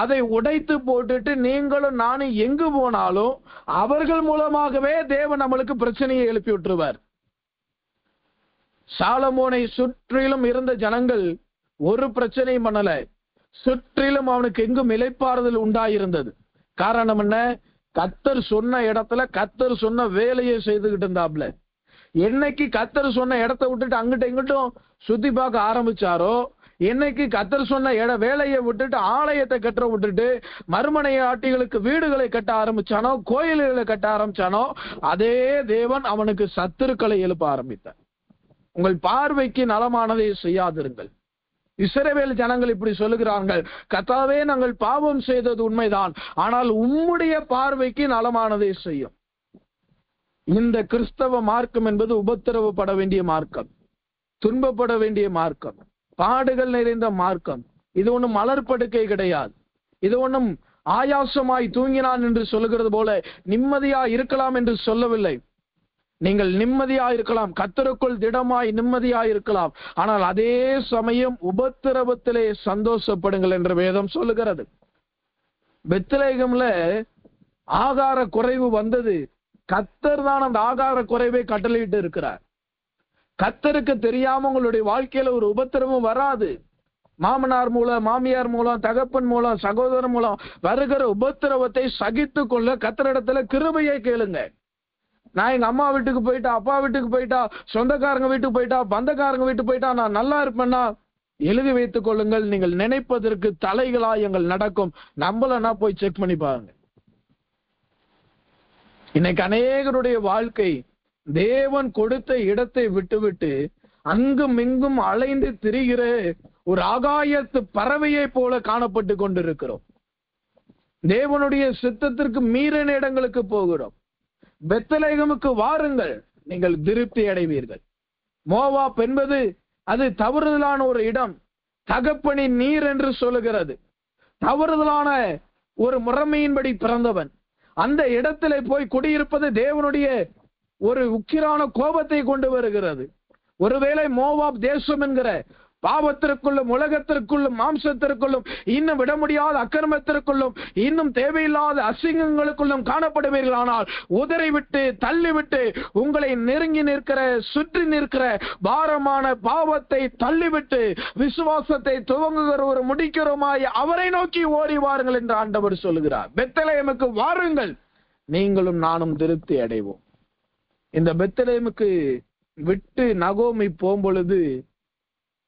அதை உடைத்து போட்டுட்டு நீங்களும் நானும் எங்கு போனாலும் அவர்கள் மூலமாகவே தேவன் நம்மளுக்கு பிரச்சனையை எழுப்பி விட்டுருவார். சாலமோனை சுற்றிலும் இருந்த ஜனங்கள் ஒரு பிரச்சனையும் பண்ணல, சுற்றிலும் அவனுக்கு எங்கும் இளைப்பாறுதல் உண்டாயிருந்தது. காரணம் என்ன? கர்த்தர் சொன்ன இடத்துல கர்த்தர் சொன்ன வேலையை செய்துகிட்டு இருந்தாப்ல. என்னைக்கு கர்த்தர் சொன்ன இடத்த விட்டுட்டு அங்கிட்ட இங்கிட்டும் சுத்தி பார்க்க ஆரம்பிச்சாரோ, என்னைக்கு கர்த்தர் சொன்ன வேலையை விட்டுட்டு ஆலயத்தை கட்ட விட்டுட்டு மறுமனைய ஆட்டிகளுக்கு வீடுகளை கட்ட ஆரம்பிச்சானோ, கோயில்களை கட்ட ஆரம்பிச்சானோ, அதே தேவன் அவனுக்கு சத்துருக்களை எழுப்ப ஆரம்பித்தார். உங்கள் பார்வைக்கு நலமானதை செய்யாதிருங்கள். இஸ்ரவேல் ஜனங்கள் இப்படி சொல்லுகிறார்கள், கர்த்தாவே நாங்கள் பாவம் செய்தது உண்மைதான், ஆனால் உம்முடைய பார்வைக்கு நலமானதை செய்யும். இந்த கிறிஸ்தவ மார்க்கம் என்பது உபத்திரவப்பட வேண்டிய மார்க்கம், துன்பப்பட வேண்டிய மார்க்கம், பாடுகள் நிறைந்த மார்க்கம். இது ஒண்ணும் மலர்படுக்கை கிடையாது. இது ஒண்ணும் ஆயாசமாய் தூங்கினான் என்று சொல்லுகிறது போல நிம்மதியா இருக்கலாம் என்று சொல்லவில்லை. நீங்கள் நிம்மதியா இருக்கலாம், கர்த்தருக்குள் திடமாய் நிம்மதியா இருக்கலாம், ஆனால் அதே சமயம் உபத்திரவத்திலே சந்தோஷப்படுங்கள் என்று வேதம் சொல்லுகிறது. பெத்லகேம்ல ஆகார குறைவு வந்தது, கர்த்தர் தான் அந்த ஆகார குறைவை கட்டளையிட்டு இருக்கிறார். கர்த்தருக்கு தெரியாம உங்களுடைய வாழ்க்கையில ஒரு உபத்திரவம் வராது. மாமனார் மூலம், மாமியார் மூலம், தகப்பன் மூலம், சகோதரன் மூலம் வருகிற உபத்திரவத்தை சகித்து கொள்ள கர்த்தரிடத்துல கிருபையை கேளுங்க. நான் எங்க அம்மா வீட்டுக்கு போயிட்டா, அப்பா வீட்டுக்கு போயிட்டா, சொந்தக்காரங்க வீட்டுக்கு போயிட்டா, பந்தக்காரங்க வீட்டுக்கு போயிட்டா நான் நல்லா இருப்பேன்னா எழுதி வைத்துக் கொள்ளுங்கள். நீங்கள் நினைப்பதற்கு தலைகளாயங்கள் நடக்கும். நம்மளனா போய் செக் பண்ணி பாருங்க. இன்னைக்கு அநேகருடைய வாழ்க்கை தேவன் கொடுத்த இடத்தை விட்டுவிட்டு அங்கும் இங்கும் அலைந்து திரிகிற ஒரு ஆகாயத்து பறவையை போல காணப்பட்டு கொண்டிருக்கிறோம். தேவனுடைய சித்தத்திற்கு மீறின இடங்களுக்கு போகிறோம். பெத்லகேமுக்கு வாருங்கள், நீங்கள் திருப்தி அடைவீர்கள். மோவாப் என்பது அது தவறுதலான ஒரு இடம், தகப்பனின் நீர் என்று சொல்லுகிறது. தவறுதலான ஒரு முறைமையின்படி பிறந்தவன் அந்த இடத்திலே போய் குடியிருப்பது தேவனுடைய ஒரு உக்கிரான கோபத்தை கொண்டு வருகிறது. ஒருவேளை மோவாப் தேசம் என்கிற பாவத்திற்குள்ளும் உலகத்திற்குள்ளும் மாம்சத்திற்குள்ளும் இன்னும் விட முடியாத அக்கிரமத்திற்குள்ளும் இன்னும் தேவையில்லாத அசிங்கங்களுக்குள்ளும் காணப்படுவீர்கள். ஆனால் உதறி விட்டு தள்ளிவிட்டு உங்களை நெருங்கி நிற்கிற சுற்றி நிற்கிற பாரமான பாவத்தை தள்ளிவிட்டு விசுவாசத்தை துவங்குகிற ஒரு முடிக்கிறோமாய் அவரை நோக்கி ஓடி வாருங்கள் என்று ஆண்டவர் சொல்லுகிறார். பெத்லகேமுக்கு வாருங்கள், நீங்களும் நானும் திருப்தி அடைவோம். இந்த பெத்லகேமுக்கு விட்டு நகோமி போகும்பொழுது,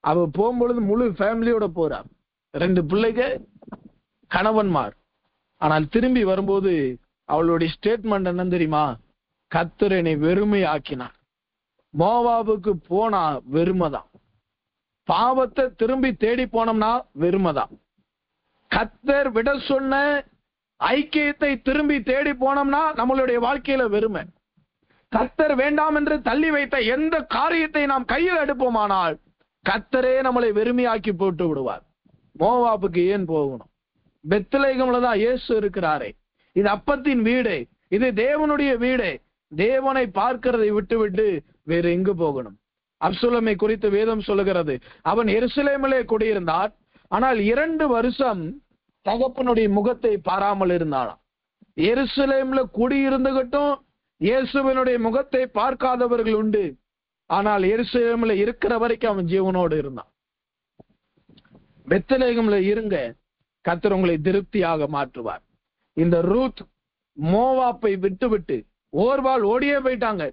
அவ போகும்பொழுது முழு ஃபேமிலியோட போறா, 2 பிள்ளைங்க, கணவன்மார். ஆனால் திரும்பி வரும்போது அவளுடைய ஸ்டேட்மெண்ட் என்ன தெரியுமா? கர்த்தர் என்னை வெறுமை ஆக்கினார். மோவாபுக்கு போனா வெறுமைதான், பாவத்தை திரும்பி தேடி போனோம்னா வெறுமைதான். கர்த்தர் விட சொன்ன ஐக்கியத்தை திரும்பி தேடி போனோம்னா நம்மளுடைய வாழ்க்கையில வெறுமை. கர்த்தர் வேண்டாம் என்று தள்ளி வைத்த எந்த காரியத்தை நாம் கையில் எடுப்போமானால் கர்த்தரே நம்மளை வெறுமையாக்கி போட்டு விடுவார். மோவாபுக்கு ஏன் போகணும்? பெத்லகேம்ல தான் இயேசு இருக்கிறாரே. இது அப்பத்தின் வீடு, இது தேவனுடைய வீடு. தேவனை பார்க்கிறதை விட்டு வேறு எங்கு போகணும்? அப்சலோமை குறித்து வேதம் சொல்லுகிறது, அவன் எருசலேமிலே குடியிருந்தான், ஆனால் 2 வருஷம் தகப்பனுடைய முகத்தை பாராமல் இருந்தானாம். எருசலேம்ல குடியிருந்துகிட்டும் இயேசுவினுடைய முகத்தை பார்க்காதவர்கள் உண்டு. ஆனால் எருசலேமில் இருக்கிற வரைக்கும் அவன் ஜீவனோடு இருந்தான். பெத்லகேம்ல இருங்க, கர்த்தர் உங்களை திருப்தியாக மாற்றுவார். இந்த ரூத் மோவாப்பை விட்டு ஓர்வாள் ஓடியே போயிட்டாங்க.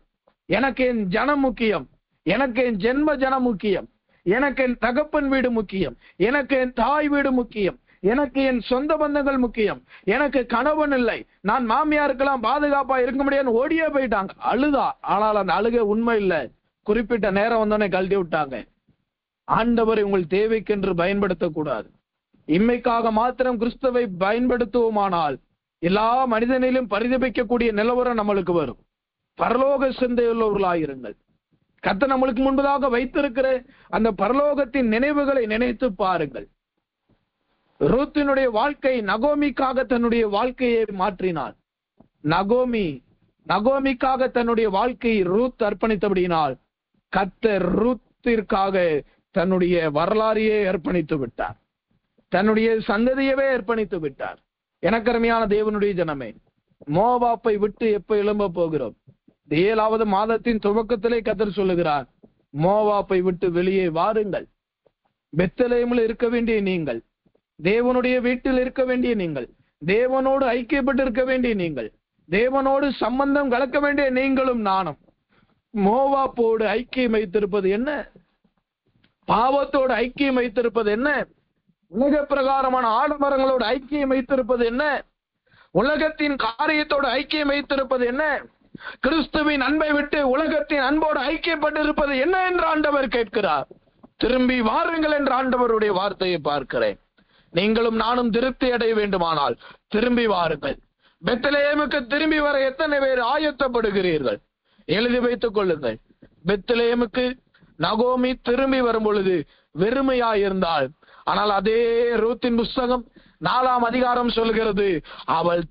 எனக்கு என் ஜனம் முக்கியம், எனக்கு என் ஜென்ம ஜனம் முக்கியம், எனக்கு என் தகப்பன் வீடு முக்கியம், எனக்கு என் தாய் வீடு முக்கியம், எனக்கு என் சொந்த பந்தங்கள் முக்கியம், எனக்கு கணவன் இல்லை, நான் மாமியாருக்கெல்லாம் பாதுகாப்பா இருக்க முடியாது, ஓடியே போயிட்டாங்க. அழுதா. ஆனால் அந்த அழுகை உண்மை இல்லை. குறிப்பிட்ட நேரம் வந்தோடனே கழட்டி விட்டாங்க. ஆண்டவரை உங்கள் தேவைக்கென்று பயன்படுத்தக்கூடாது. இம்மைக்காக மாத்திரம் கிறிஸ்துவை பயன்படுத்துவோமானால் எல்லா மனிதனிலும் பரிதபிக்கக்கூடிய நிலவரம் நம்மளுக்கு வரும். பரலோக சிந்தையுள்ளவர்களாயிருங்கள். கர்த்தர் நம்மளுக்கு முன்பதாக வைத்திருக்கிற அந்த பரலோகத்தின் நினைவுகளை நினைத்து பாருங்கள். ரூத்தினுடைய வாழ்க்கை நகோமிக்காக தன்னுடைய வாழ்க்கையை மாற்றினாள். நகோமிக்காக தன்னுடைய வாழ்க்கையை ரூத் அர்ப்பணித்தபடியினால் கர்த்தர் ரூத்திற்காக தன்னுடைய வரலாறையே அர்ப்பணித்து விட்டார், தன்னுடைய சந்ததியவே அர்ப்பணித்து விட்டார். எனக்கு அருமையான தேவனுடைய ஜனமே, மோவாப்பை விட்டு எப்ப எழும்ப போகிறோம்? 7வது மாதத்தின் துவக்கத்திலே கர்த்தர் சொல்லுகிறார், மோவாப்பை விட்டு வெளியே வாருங்கள். பெத்லகேமில் இருக்க வேண்டிய நீங்கள், தேவனுடைய வீட்டில் இருக்க வேண்டிய நீங்கள், தேவனோடு ஐக்கியப்பட்டு இருக்க வேண்டிய நீங்கள், தேவனோடு சம்பந்தம் கலக்க வேண்டிய நீங்களும் நானும் மோவாப்போடு ஐக்கியம் வைத்திருப்பது என்ன? பாவத்தோடு ஐக்கியம் வைத்திருப்பது என்ன? உலக பிரகாரமான ஆடம்பரங்களோடு ஐக்கியம் வைத்திருப்பது என்ன? உலகத்தின் காரியத்தோடு ஐக்கியம் வைத்திருப்பது என்ன? கிறிஸ்துவின் அன்பை விட்டு உலகத்தின் அன்போடு ஐக்கியப்பட்டு இருப்பது என்ன என்று ஆண்டவர் கேட்கிறார். திரும்பி வாருங்கள் என்ற ஆண்டவருடைய வார்த்தையை பார்க்கிறேன். நீங்களும் நானும் திருப்தி அடைய வேண்டுமானால் திரும்பி வாருங்கள். பெத்லகேமுக்கு திரும்பி வர எத்தனை பேர் ஆயத்தப்படுகிறீர்கள்? எழுதி வைத்துக் கொள்ளுங்கள். பெத்லகேமுக்கு நகோமி திரும்பி வரும் பொழுது வெறுமையாயிருந்தாள். ஆனால் அதே ரூத்தின் புஸ்தகம் 4ஆம் அதிகாரம் சொல்கிறது, அவள்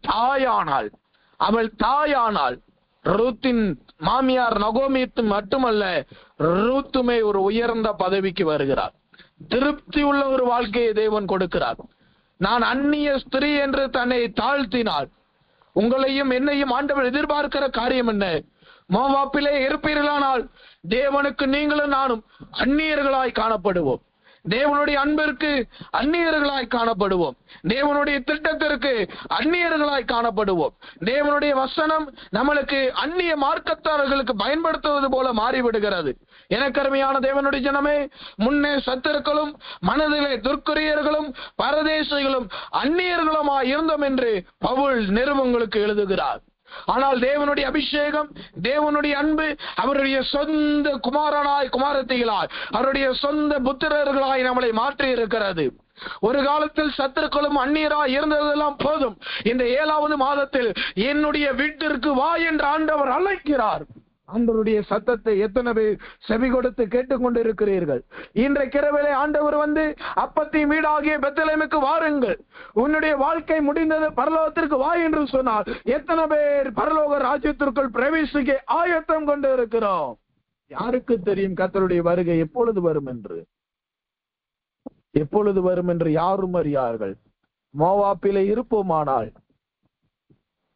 தாயானாள். ரூத்தின் மாமியார் நகோமி மட்டுமல்ல, ரூத்துமே ஒரு உயர்ந்த பதவிக்கு வருகிறார். திருப்தி உள்ள ஒரு வாழ்க்கையை தேவன் கொடுக்கிறார். நான் அந்நிய ஸ்திரீ என்று தன்னை தாழ்த்தினாள். உங்களையும் என்னையும் ஆண்டவர் எதிர்பார்க்கிற காரியம் என்ன? மோவாப்பிலே இருப்பீர்களானால் தேவனுக்கு நீங்களும் நானும் அந்நியர்களாய் காணப்படுவோம். தேவனுடைய அன்பிற்கு அந்நியர்களாய் காணப்படுவோம். தேவனுடைய திட்டத்திற்கு அந்நியர்களாய் காணப்படுவோம். தேவனுடைய வசனம் நம்மளுக்கு அந்நிய மார்க்கத்தாரர்களுக்கு பயன்படுத்துவது போல மாறிவிடுகிறது. எனக்கு அருமையான தேவனுடைய ஜனமே, முன்னே சத்துருக்களும் மனதிலே துர்க்குரியர்களும் பரதேசிகளும் அந்நியர்களுமாய் இருந்தோம் என்று பவுல் நிருபங்களுக்கு எழுதுகிறார். ஆனால் தேவனுடைய அபிஷேகம், தேவனுடைய அன்பு அவருடைய சொந்த குமாரத்திகளாய் அவருடைய சொந்த புத்திரர்களாய் நம்மளை மாற்றி இருக்கிறது. ஒரு காலத்தில் சத்துருக்களும் அந்நியராய் இருந்ததெல்லாம் போதும். இந்த 7வது மாதத்தில் என்னுடைய வீட்டிற்கு வா என்று ஆண்டவர் அழைக்கிறார். ஆண்டவருடைய சத்தத்தை எத்தனை பேர் செவி கொடுத்து கேட்டுக்கொண்டு இருக்கிறீர்கள்? இன்றைக்கு இரவிலே ஆண்டவர் வந்து அப்பத்தின் வீடாகிய பெத்லகேமுக்கு வாருங்கள், உன்னுடைய வாழ்க்கை முடிந்தது, பரலோகத்திற்கு வா என்று சொன்னார். எத்தனை பேர் பரலோக ராஜ்யத்திற்குள் பிரவேசிக்க ஆயத்தம் கொண்டு இருக்கிறோம்? யாருக்கு தெரியும் கர்த்தருடைய வருகை எப்பொழுது வரும் என்று யாரும் அறியார்கள். மோவாப்பிலே இருப்போமானால்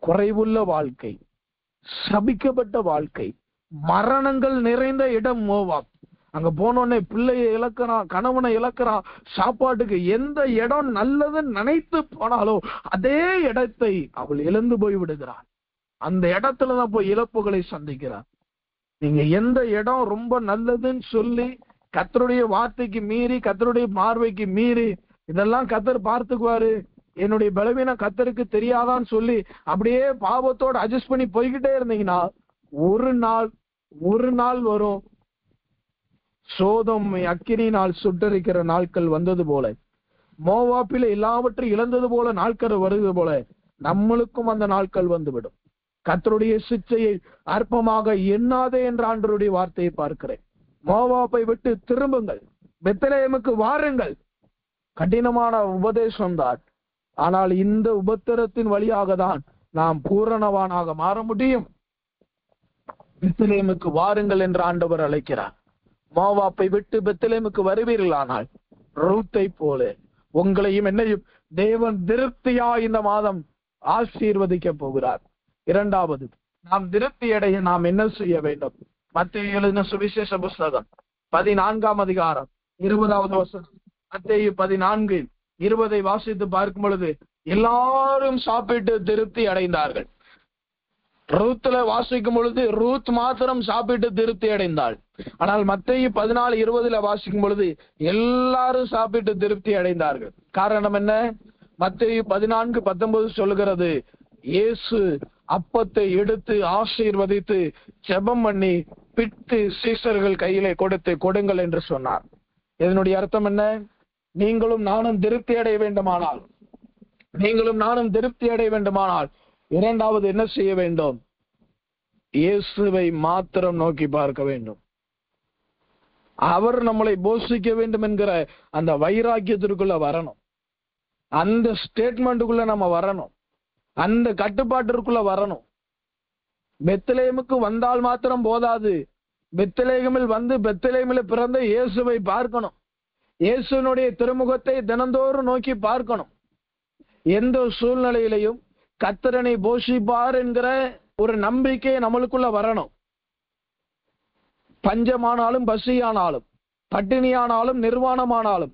குறைவுள்ள வாழ்க்கை, சபிக்கப்பட்ட வாழ்க்கை, மரணங்கள் நிறைந்த இடம் மோவாப். அங்க போனோடனே பிள்ளையை இழக்கிறான், கணவனை இழக்கிறான், சாப்பாட்டுக்கு எந்த இடம் நல்லதுன்னு நினைத்து போனாலோ அதே இடத்தை அவள் இழந்து போய் விடுகிறாள். அந்த இடத்துலதான் போய் இழப்புகளை சந்திக்கிறார். நீங்க எந்த இடம் ரொம்ப நல்லதுன்னு சொல்லி கர்த்தருடைய வார்த்தைக்கு மீறி, கர்த்தருடைய பார்வைக்கு மீறி, இதெல்லாம் கர்த்தர் பார்த்துக்குவாரு, என்னுடைய பலவீனம் கர்த்தருக்கு தெரியாதான்னு சொல்லி அப்படியே பாவத்தோட அட்ஜஸ்ட் பண்ணி போய்கிட்டே இருந்தீங்கன்னா ஒரு நாள் வரும், சோதோம் அக்கினியினால் சுட்டரிக்கிற நாட்கள் வந்தது போல, மோவாப்பில எல்லாவற்றையும் இழந்தது போல நாட்கள் வருவது போல நம்மளுக்கும் அந்த நாட்கள் வந்துவிடும். கர்த்தருடைய சிச்சையை அற்பமாக எண்ணாதே என்ற ஆண்டவருடைய வார்த்தையை பார்க்கிறேன். மோவாப்பை விட்டு திரும்புங்கள், பெத்லகேமுக்கு வாருங்கள். கடினமான உபதேசம் தான், ஆனால் இந்த உபத்திரத்தின் வழியாக தான் நாம் பூரணவானாக மாற முடியும். பெத்லகேமுக்கு வாருங்கள் என்று ஆண்டவர் அழைக்கிறார். மோவாப்பை விட்டு பெத்லகேமுக்கு வருவீர்களானால் ரூத்தை போல உங்களையும் என்னையும் தேவன் திருப்தியா இந்த மாதம் ஆசீர்வதிக்க போகிறார். 2வது, நாம் திருப்தி அடைய நாம் என்ன செய்ய வேண்டும்? மத்தேயு எழுதின சுவிசேஷ புஸ்தகம் 14ஆம் அதிகாரம் 20வது வசனம். மத்தேயு 14:20 வாசித்து பார்க்கும் பொழுது, எல்லாரும் சாப்பிட்டு திருப்தி அடைந்தார்கள். ரூத்ல வாசிக்கும் பொழுது ரூத் மாத்திரம் சாப்பிட்டு திருப்தி அடைந்தாள். ஆனால் மத்தேயு 14:20 வாசிக்கும் பொழுது எல்லாரும் சாப்பிட்டு திருப்தி அடைந்தார்கள். காரணம் என்ன? மத்தேயு 14:19 சொல்லுகிறது, இயேசு அப்பத்தை எடுத்து ஆசீர்வதித்து ஜெபம் பண்ணி பிட்டு சீசர்கள் கையிலே கொடுத்து கொடுங்கள் என்று சொன்னார். இதனுடைய அர்த்தம் என்ன? நீங்களும் நானும் திருப்தி அடைய வேண்டுமானால் இரண்டாவது என்ன செய்ய வேண்டும்? இயேசுவை மாத்திரம் நோக்கி பார்க்க வேண்டும். அவர் நம்மளை போஷிக்க வேண்டும் என்கிற அந்த வைராக்கியத்திற்குள்ள வரணும். அந்த ஸ்டேட்மெண்ட்டுக்குள்ள நம்ம வரணும். அந்த கட்டுப்பாட்டிற்குள்ள வரணும். பெத்லெகேமுக்கு வந்தால் மாத்திரம் போதாது. பெத்லெகேமில் பிறந்த இயேசுவை பார்க்கணும். இயேசுனுடைய திருமுகத்தை தினந்தோறும் நோக்கி பார்க்கணும். எந்த சூழ்நிலையிலையும் கர்த்தரனை போஷிப்பார் என்கிற ஒரு நம்பிக்கை நம்மளுக்குள்ள வரணும். பஞ்சமானாலும் பசியானாலும், பட்டினியானாலும் நிர்வாணமானாலும்,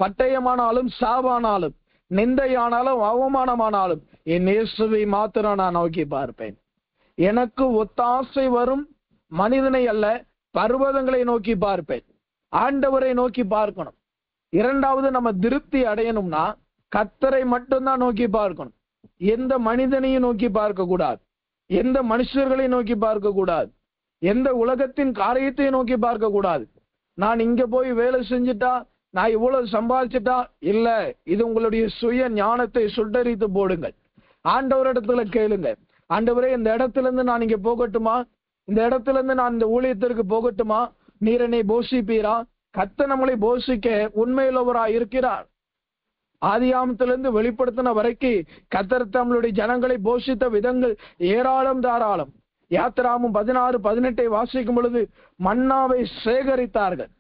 பட்டயமானாலும் சாவானாலும், நிந்தையானாலும் அவமானமானாலும் என் இயேசுவை மாத்திரம் நான் நோக்கி பார்ப்பேன். எனக்கு ஒத்தாசை வரும் மனிதனை அல்ல, பர்வதங்களை நோக்கி பார்ப்பேன். ஆண்டவரை நோக்கி பார்க்கணும். இரண்டாவது, நம்ம திருப்தி அடையணும்னா கர்த்தரை மட்டும்தான் நோக்கி பார்க்கணும். எந்த மனிதனையும் நோக்கி பார்க்க கூடாது. எந்த மனுஷர்களை நோக்கி பார்க்க கூடாது. எந்த உலகத்தின் காரியத்தை நோக்கி பார்க்க கூடாது. நான் இங்க போய் வேலை செஞ்சுட்டா, நான் இவ்வளவு சம்பாதிச்சுட்டா இல்ல. இது உங்களுடைய சுய ஞானத்தை சுட்டரித்து போடுங்கள். ஆண்டவரிடத்துல கேளுங்க, ஆண்டவரே இந்த இடத்துல இருந்து நான் இங்க போகட்டுமா? இந்த இடத்துல இருந்து நான் இந்த ஊழியத்திற்கு போகட்டுமா? நீர் என்னை போஷிப்பீரா? கர்த்தர் நம்மளை போஷிக்க உண்மையுள்ளவராய் இருக்கிறார். ஆதியாமத்திலிருந்து வெளிப்படுத்தின வரைக்கும் கர்த்தர் நம்மளுடைய ஜனங்களை போஷித்த விதங்கள் ஏராளம் தாராளம். யாத்திராகமம் 16:18 வாசிக்கும் பொழுது மன்னாவை சேகரித்தார்கள்.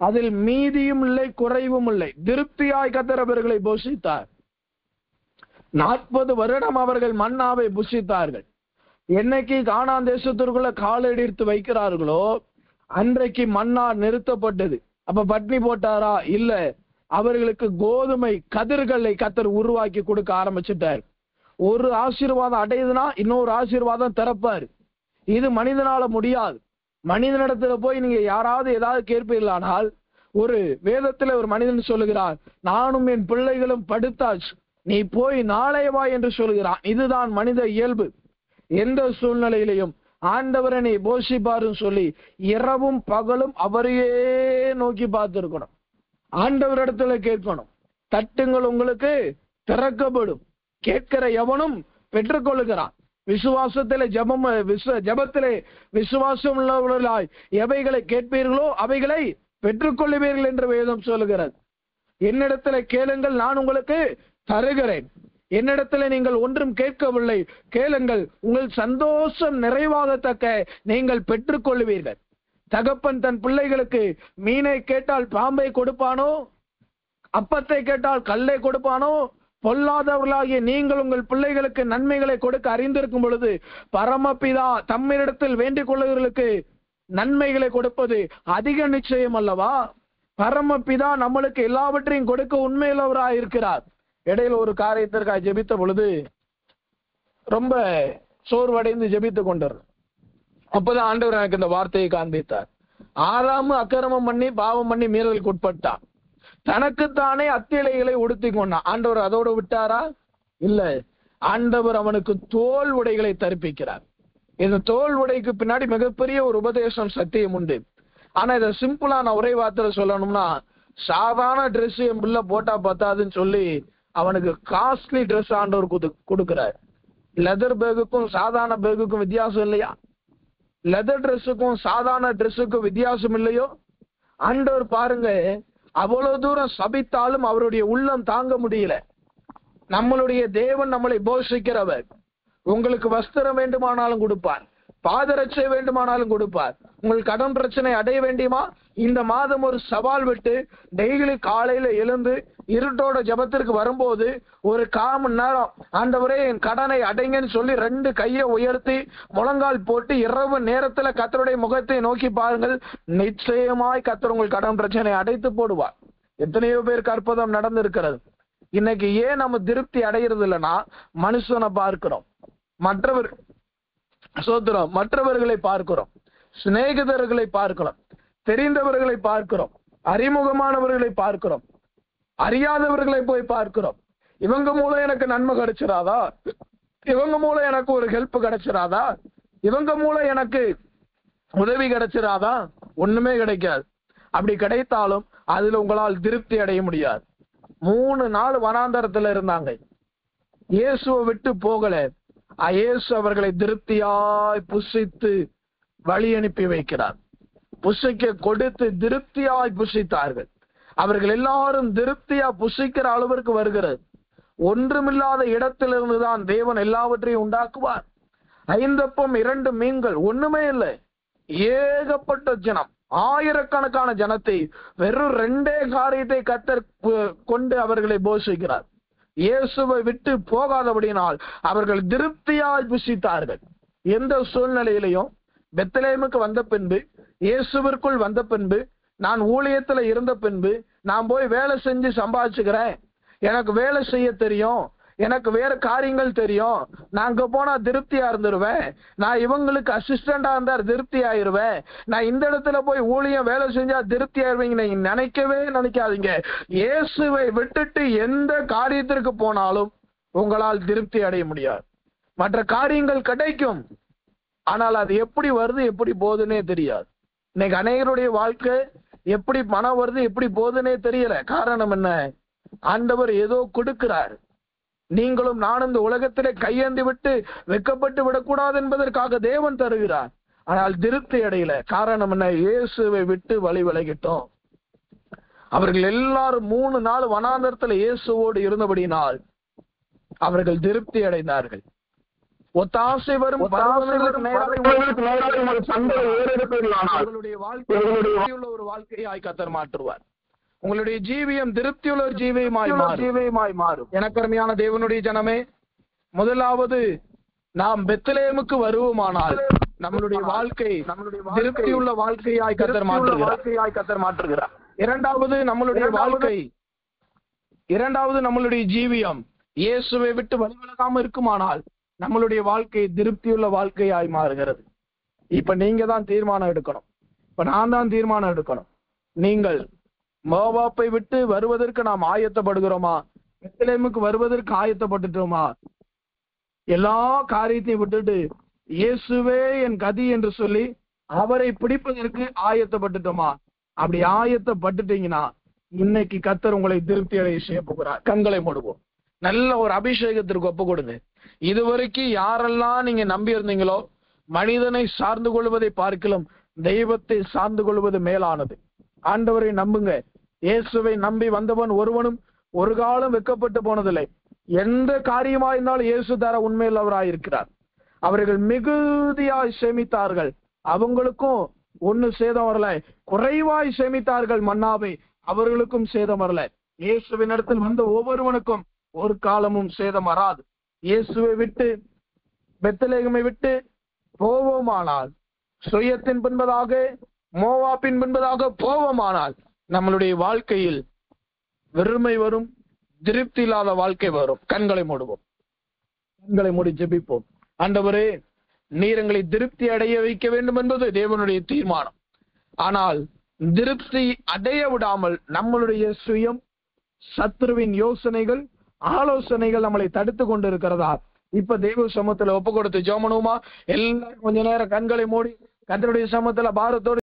அதில் மீதியும் இல்லை, குறைவும் இல்லை. திருப்தியாய் கர்த்தர் அவர்களை போஷித்தார். 40 வருடம் அவர்கள் மன்னாவை புசித்தார்கள். என்னைக்கு கானான் தேசத்திற்குள்ள காலெடுத்து வைக்கிறார்களோ அன்றைக்கு மன்னா நிறுத்தப்பட்டது. அப்ப பட்னி போட்டாரா? இல்ல. அவர்களுக்கு கோதுமை கதிர்களை கர்த்தர் உருவாக்கி கொடுக்க ஆரம்பிச்சுட்டார். ஒரு ஆசீர்வாதம் அடையுதுன்னா இன்னொரு ஆசீர்வாதம் திறப்பாரு. இது மனிதனால முடியாது. மனிதனிடத்துல போய் நீங்க யாராவது ஏதாவது கேட்பீர்களானால், ஒரு வேதத்துல ஒரு மனிதன் சொல்லுகிறார், நானும் என் பிள்ளைகளும் படுத்தாச்சு, நீ போய் நாளை வா என்று சொல்கிறான். இதுதான் மனித இயல்பு. எந்த சூழ்நிலையிலையும் ஆண்டவரை நீ போஷிப்பாருன்னு சொல்லி இரவும் பகலும் அவரையே நோக்கி பார்த்திருக்கணும். ஆண்டவரிடத்துல கேட்கணும். தட்டுங்கள் உங்களுக்கு திறக்கப்படும், கேட்கிற எவனும் பெற்றுக்கொள்ளுகிறான். விசுவாசத்திலே ஜபத்திலே விசுவாசம் உள்ளவர்களாய் எவைகளை கேட்பீர்களோ அவைகளை பெற்றுக்கொள்ளுவீர்கள் என்று வேதம் சொல்லுகிறது. என்னிடத்துல கேளுங்கள், நான் உங்களுக்கு தருகிறேன். என்னிடத்துல நீங்கள் ஒன்றும் கேட்கவில்லை, கேளுங்கள், உங்கள் சந்தோஷம் நிறைவாகத்தக்க நீங்கள் பெற்றுக்கொள்ளுவீர்கள். தகப்பன் தன் பிள்ளைகளுக்கு மீனை கேட்டால் பாம்பை கொடுப்பானோ? அப்பத்தை கேட்டால் கல்லை கொடுப்பானோ? பொல்லாதவர்களாகிய நீங்கள் உங்கள் பிள்ளைகளுக்கு நன்மைகளை கொடுக்க அறிந்திருக்கும் பொழுது பரமபிதா தம்மிடத்தில் வேண்டிக் கொள்ளுகிறவர்களுக்கு நன்மைகளை கொடுப்பது அதிக நிச்சயம் அல்லவா? பரமபிதா நம்மளுக்கு எல்லாவற்றையும் கொடுக்க உண்மையுள்ளவராய் இருக்கிறார். இடையில ஒரு காரியத்திற்காக ஜெபித்த பொழுது ரொம்ப சோர்வடைந்து ஜெபித்துக் கொண்டார். அப்பதான் ஆண்டவர் எனக்கு இந்த வார்த்தையை காண்பித்தார். ஆதாமு அக்கிரமம் பண்ணி பாவம் பண்ணி மீறலுக்கு உட்பட்டான். தனக்குத்தானே அத்திலைகளை உடுத்தி கொண்டான். ஆண்டவர் அதோடு விட்டாரா? இல்ல. ஆண்டவர் அவனுக்கு தோல் உடைகளை தரிப்பிக்கிறார். இந்த தோல் உடைக்கு பின்னாடி மிகப்பெரிய ஒரு உபதேசம் சத்தியம் உண்டு. ஆனா இதை சிம்பிளா நான் ஒரே வார்த்தையில சொல்லணும்னா, சாதாரண ட்ரெஸ் என் பிள்ளை போட்டா பத்தாதுன்னு சொல்லி அவனுக்கு காஸ்ட்லி ட்ரெஸ் ஆண்டவர் கொடுக்கிறார். லெதர் பேகுக்கும் சாதாரண பேகுக்கும் வித்தியாசம் இல்லையா? லெதர் ட்ரெஸ்ஸுக்கும் சாதாரண ட்ரெஸ்ஸுக்கும் வித்தியாசம் இல்லையோ? ஆண்டவர் பாருங்க, அவ்வளவு தூரம் சபித்தாலும் அவருடைய உள்ளம் தாங்க முடியல. நம்மளுடைய தேவன் நம்மளை போஷிக்கிறவர். உங்களுக்கு வஸ்திரம் வேண்டுமானாலும் கொடுப்பார், பாதரட்சை வேண்டுமானாலும் கொடுப்பார். உங்கள் கடன் பிரச்சனை அடைய வேண்டியமா, இந்த மாதம் ஒரு சவால் விட்டு டெய்லி காலையில எழுந்து இருட்டோட ஜபத்திற்கு வரும்போது ஒரு 1/4 மணி நேரம் ஆண்டவரே என் கடனை அடைங்கன்னு சொல்லி 2 கையை உயர்த்தி முழங்கால் போட்டு இரவு நேரத்துல கர்த்தருடைய முகத்தை நோக்கி பாருங்கள். நிச்சயமாய் கர்த்தர் உங்கள் கடன் பிரச்சனை அடைத்து போடுவார். எத்தனையோ பேருக்கு அற்புதம் நடந்திருக்கிறது. இன்னைக்கு ஏன் நம்ம திருப்தி அடைகிறது இல்லைன்னா, மனுஷனை பார்க்கிறோம், மற்றவர்களை பார்க்கிறோம், சிநேகிதர்களை பார்க்கிறோம், தெரிந்தவர்களை பார்க்கிறோம், அறிமுகமானவர்களை பார்க்கிறோம், அறியாதவர்களை போய் பார்க்கிறோம். இவங்க மூலம் எனக்கு நன்மை கிடைச்சிடாதா, இவங்க மூலம் எனக்கு ஒரு ஹெல்ப் கிடைச்சிடாதா, இவங்க மூலம் எனக்கு உதவி கிடைச்சிடாதா? ஒண்ணுமே கிடைக்காது. அப்படி கிடைத்தாலும் அதுல உங்களால் திருப்தி அடைய முடியாது. 3 நாள் வனாந்தரத்துல இருந்தாங்க. இயேசுவை விட்டு போகல. இயேசு அவர்களை திருப்தியாய் புசித்து வழி அனுப்பி வைக்கிறார். புசிக்க கொடுத்து திருப்தியாய் புசித்தார்கள். அவர்கள் எல்லாரும் திருப்தியா புசிக்கிற அளவிற்கு வருகிறது. ஒன்றுமில்லாத இடத்திலிருந்துதான் தேவன் எல்லாவற்றையும் உண்டாக்குவார். 5 அப்பம் 2 மீன்கள், ஒண்ணுமே இல்லை. ஏகப்பட்ட ஜனம், ஆயிரக்கணக்கான ஜனத்தை வெறும் 2 காரியத்தை கர்த்தர் கொண்டு அவர்களை போஷிக்கிறார். இயேசுவை விட்டு போகாதபடினால் அவர்கள் திருப்தியாய் புசித்தார்கள். எந்த சூழ்நிலையிலையும் பெத்லகேமுக்கு வந்த பின்பு, இயேசுவிற்குள் வந்த பின்பு, நான் ஊழியத்துல இருந்த பின்பு, நான் போய் வேலை செஞ்சு சம்பாதிச்சுக்கிறேன், எனக்கு வேலை செய்ய தெரியும், எனக்கு வேற காரியங்கள் தெரியும், நான் அங்க போனா திருப்தியா இருந்துருவேன், நான் இவங்களுக்கு அசிஸ்டண்டா இருந்தா திருப்தி ஆயிருவேன், நான் இந்த இடத்துல போய் ஊழியம் வேலை செஞ்சா திருப்தி ஆயிருவீங்க நீங்க நினைக்கவே நினைக்காதீங்க. இயேசுவை விட்டுட்டு எந்த காரியத்திற்கு போனாலும் உங்களால் திருப்தி அடைய முடியாது. மற்ற காரியங்கள் கிடைக்கும், ஆனால் அது எப்படி வருது எப்படி போகுதுன்னே தெரியாது. இன்னைக்கு அநேகருடைய வாழ்க்கை எப்படி பணம் வருது எப்படி போகுதுன்னே தெரியல. காரணம் என்ன? ஆண்டவர் ஏதோ கொடுக்கிறார். நீங்களும் நானும் இந்த உலகத்திலே கையேந்தி விட்டு வெக்கப்பட்டு விடக்கூடாது என்பதற்காக தேவன் தருகிறார். ஆனால் திருப்தி அடையல. காரணம் என்ன? இயேசுவை விட்டு வழி விலகிட்டோம். அவர்கள் எல்லாரும் 3 நாள் வனாந்தரத்துல இயேசுவோடு இருந்தபடினால் அவர்கள் திருப்தி அடைந்தார்கள். ஒத்தாசை வரும் ஒரு வாழ்க்கையாய் கர்த்தர் மாற்றுவார். உங்களுடைய ஜீவியம் திருப்தியுள்ள ஒரு ஜீவியமாய் மாறும். எனக்கு அருமையான தேவனுடைய ஜனமே, முதலாவது நாம் பெத்லகேமுக்கு வருவோமானால் நம்மளுடைய வாழ்க்கை திருப்தியுள்ள வாழ்க்கையாய் கர்த்தர் மாற்றுகிறார். இரண்டாவது நம்மளுடைய ஜீவியம் இயேசுவை விட்டு வழிவிலகாம இருக்குமானால் நம்மளுடைய வாழ்க்கை திருப்தியுள்ள வாழ்க்கையாய் மாறுகிறது. இப்ப நீங்க தான் தீர்மானம் எடுக்கணும். இப்ப நான் தான் தீர்மானம் எடுக்கணும். நீங்கள் மோவாப்பை விட்டு வருவதற்கு நாம் ஆயத்தப்படுகிறோமா? பெத்லகேமுக்கு வருவதற்கு ஆயத்தப்பட்டுட்டோமா? எல்லா காரியத்தையும் விட்டுட்டு இயேசுவே என் கதி என்று சொல்லி அவரை பிடிப்பதற்கு ஆயத்தப்பட்டுட்டோமா? அப்படி ஆயத்தப்பட்டுட்டீங்கன்னா இன்னைக்கு கர்த்தர் உங்களை திருப்தி அடைய செய்ய போகிறார். கண்களை மூடுவோம். நல்ல ஒரு அபிஷேகத்திற்கு ஒப்பு கொடுங்க. இதுவரைக்கும் யாரெல்லாம் நீங்க நம்பி இருந்தீங்களோ, மனிதனை சார்ந்து கொள்வதை பார்க்கலாம் தெய்வத்தை சார்ந்து கொள்வது மேலானது. ஆண்டவரை நம்புங்க. இயேசுவை நம்பி வந்தவன் ஒருவனும் ஒரு காலம் வெட்கப்பட்டு போனதில்லை. எந்த காரியமா இருந்தாலும் இயேசு தர உண்மையுள்ளவராயிருக்கிறார். அவர்கள் மிகுதியாய் சேமித்தார்கள், அவங்களுக்கும் ஒண்ணு சேதம் வரல. குறைவாய் சேமித்தார்கள் மன்னாவை, அவர்களுக்கும் சேதம் வரல. இயேசுவின் இடத்தில் வந்த ஒவ்வொருவனுக்கும் ஒரு காலமும் சேதம் வராது. இயேசுவை விட்டு பெத்லகேமை விட்டு போவோமானால், சுயத்தின் பின்பதாக மோவாப்பின் பின்பதாக போவோமானால் நம்மளுடைய வாழ்க்கையில் வெறுமை வரும், திருப்தி இல்லாத வாழ்க்கை வரும். கண்களை மூடுவோம். கண்களை மூடி ஜெபிப்போம். ஆண்டவரே, நீர் எங்களை திருப்தி அடைய வைக்க வேண்டும் என்பது தேவனுடைய தீர்மானம். ஆனால் திருப்தி அடைய விடாமல் நம்மளுடைய சுயம், சத்துருவின் யோசனைகள், ஆலோசனைகள் நம்மளை தடுத்து கொண்டு இருக்கிறதா? இப்ப தேவ சமூகத்துல ஒப்பு கொடுத்து ஜெபம் பண்ணுவோமா? எல்லாரும் கொஞ்ச நேரம் கண்களை மூடி கர்த்தருடைய சமூகத்துல பாரத்தோடு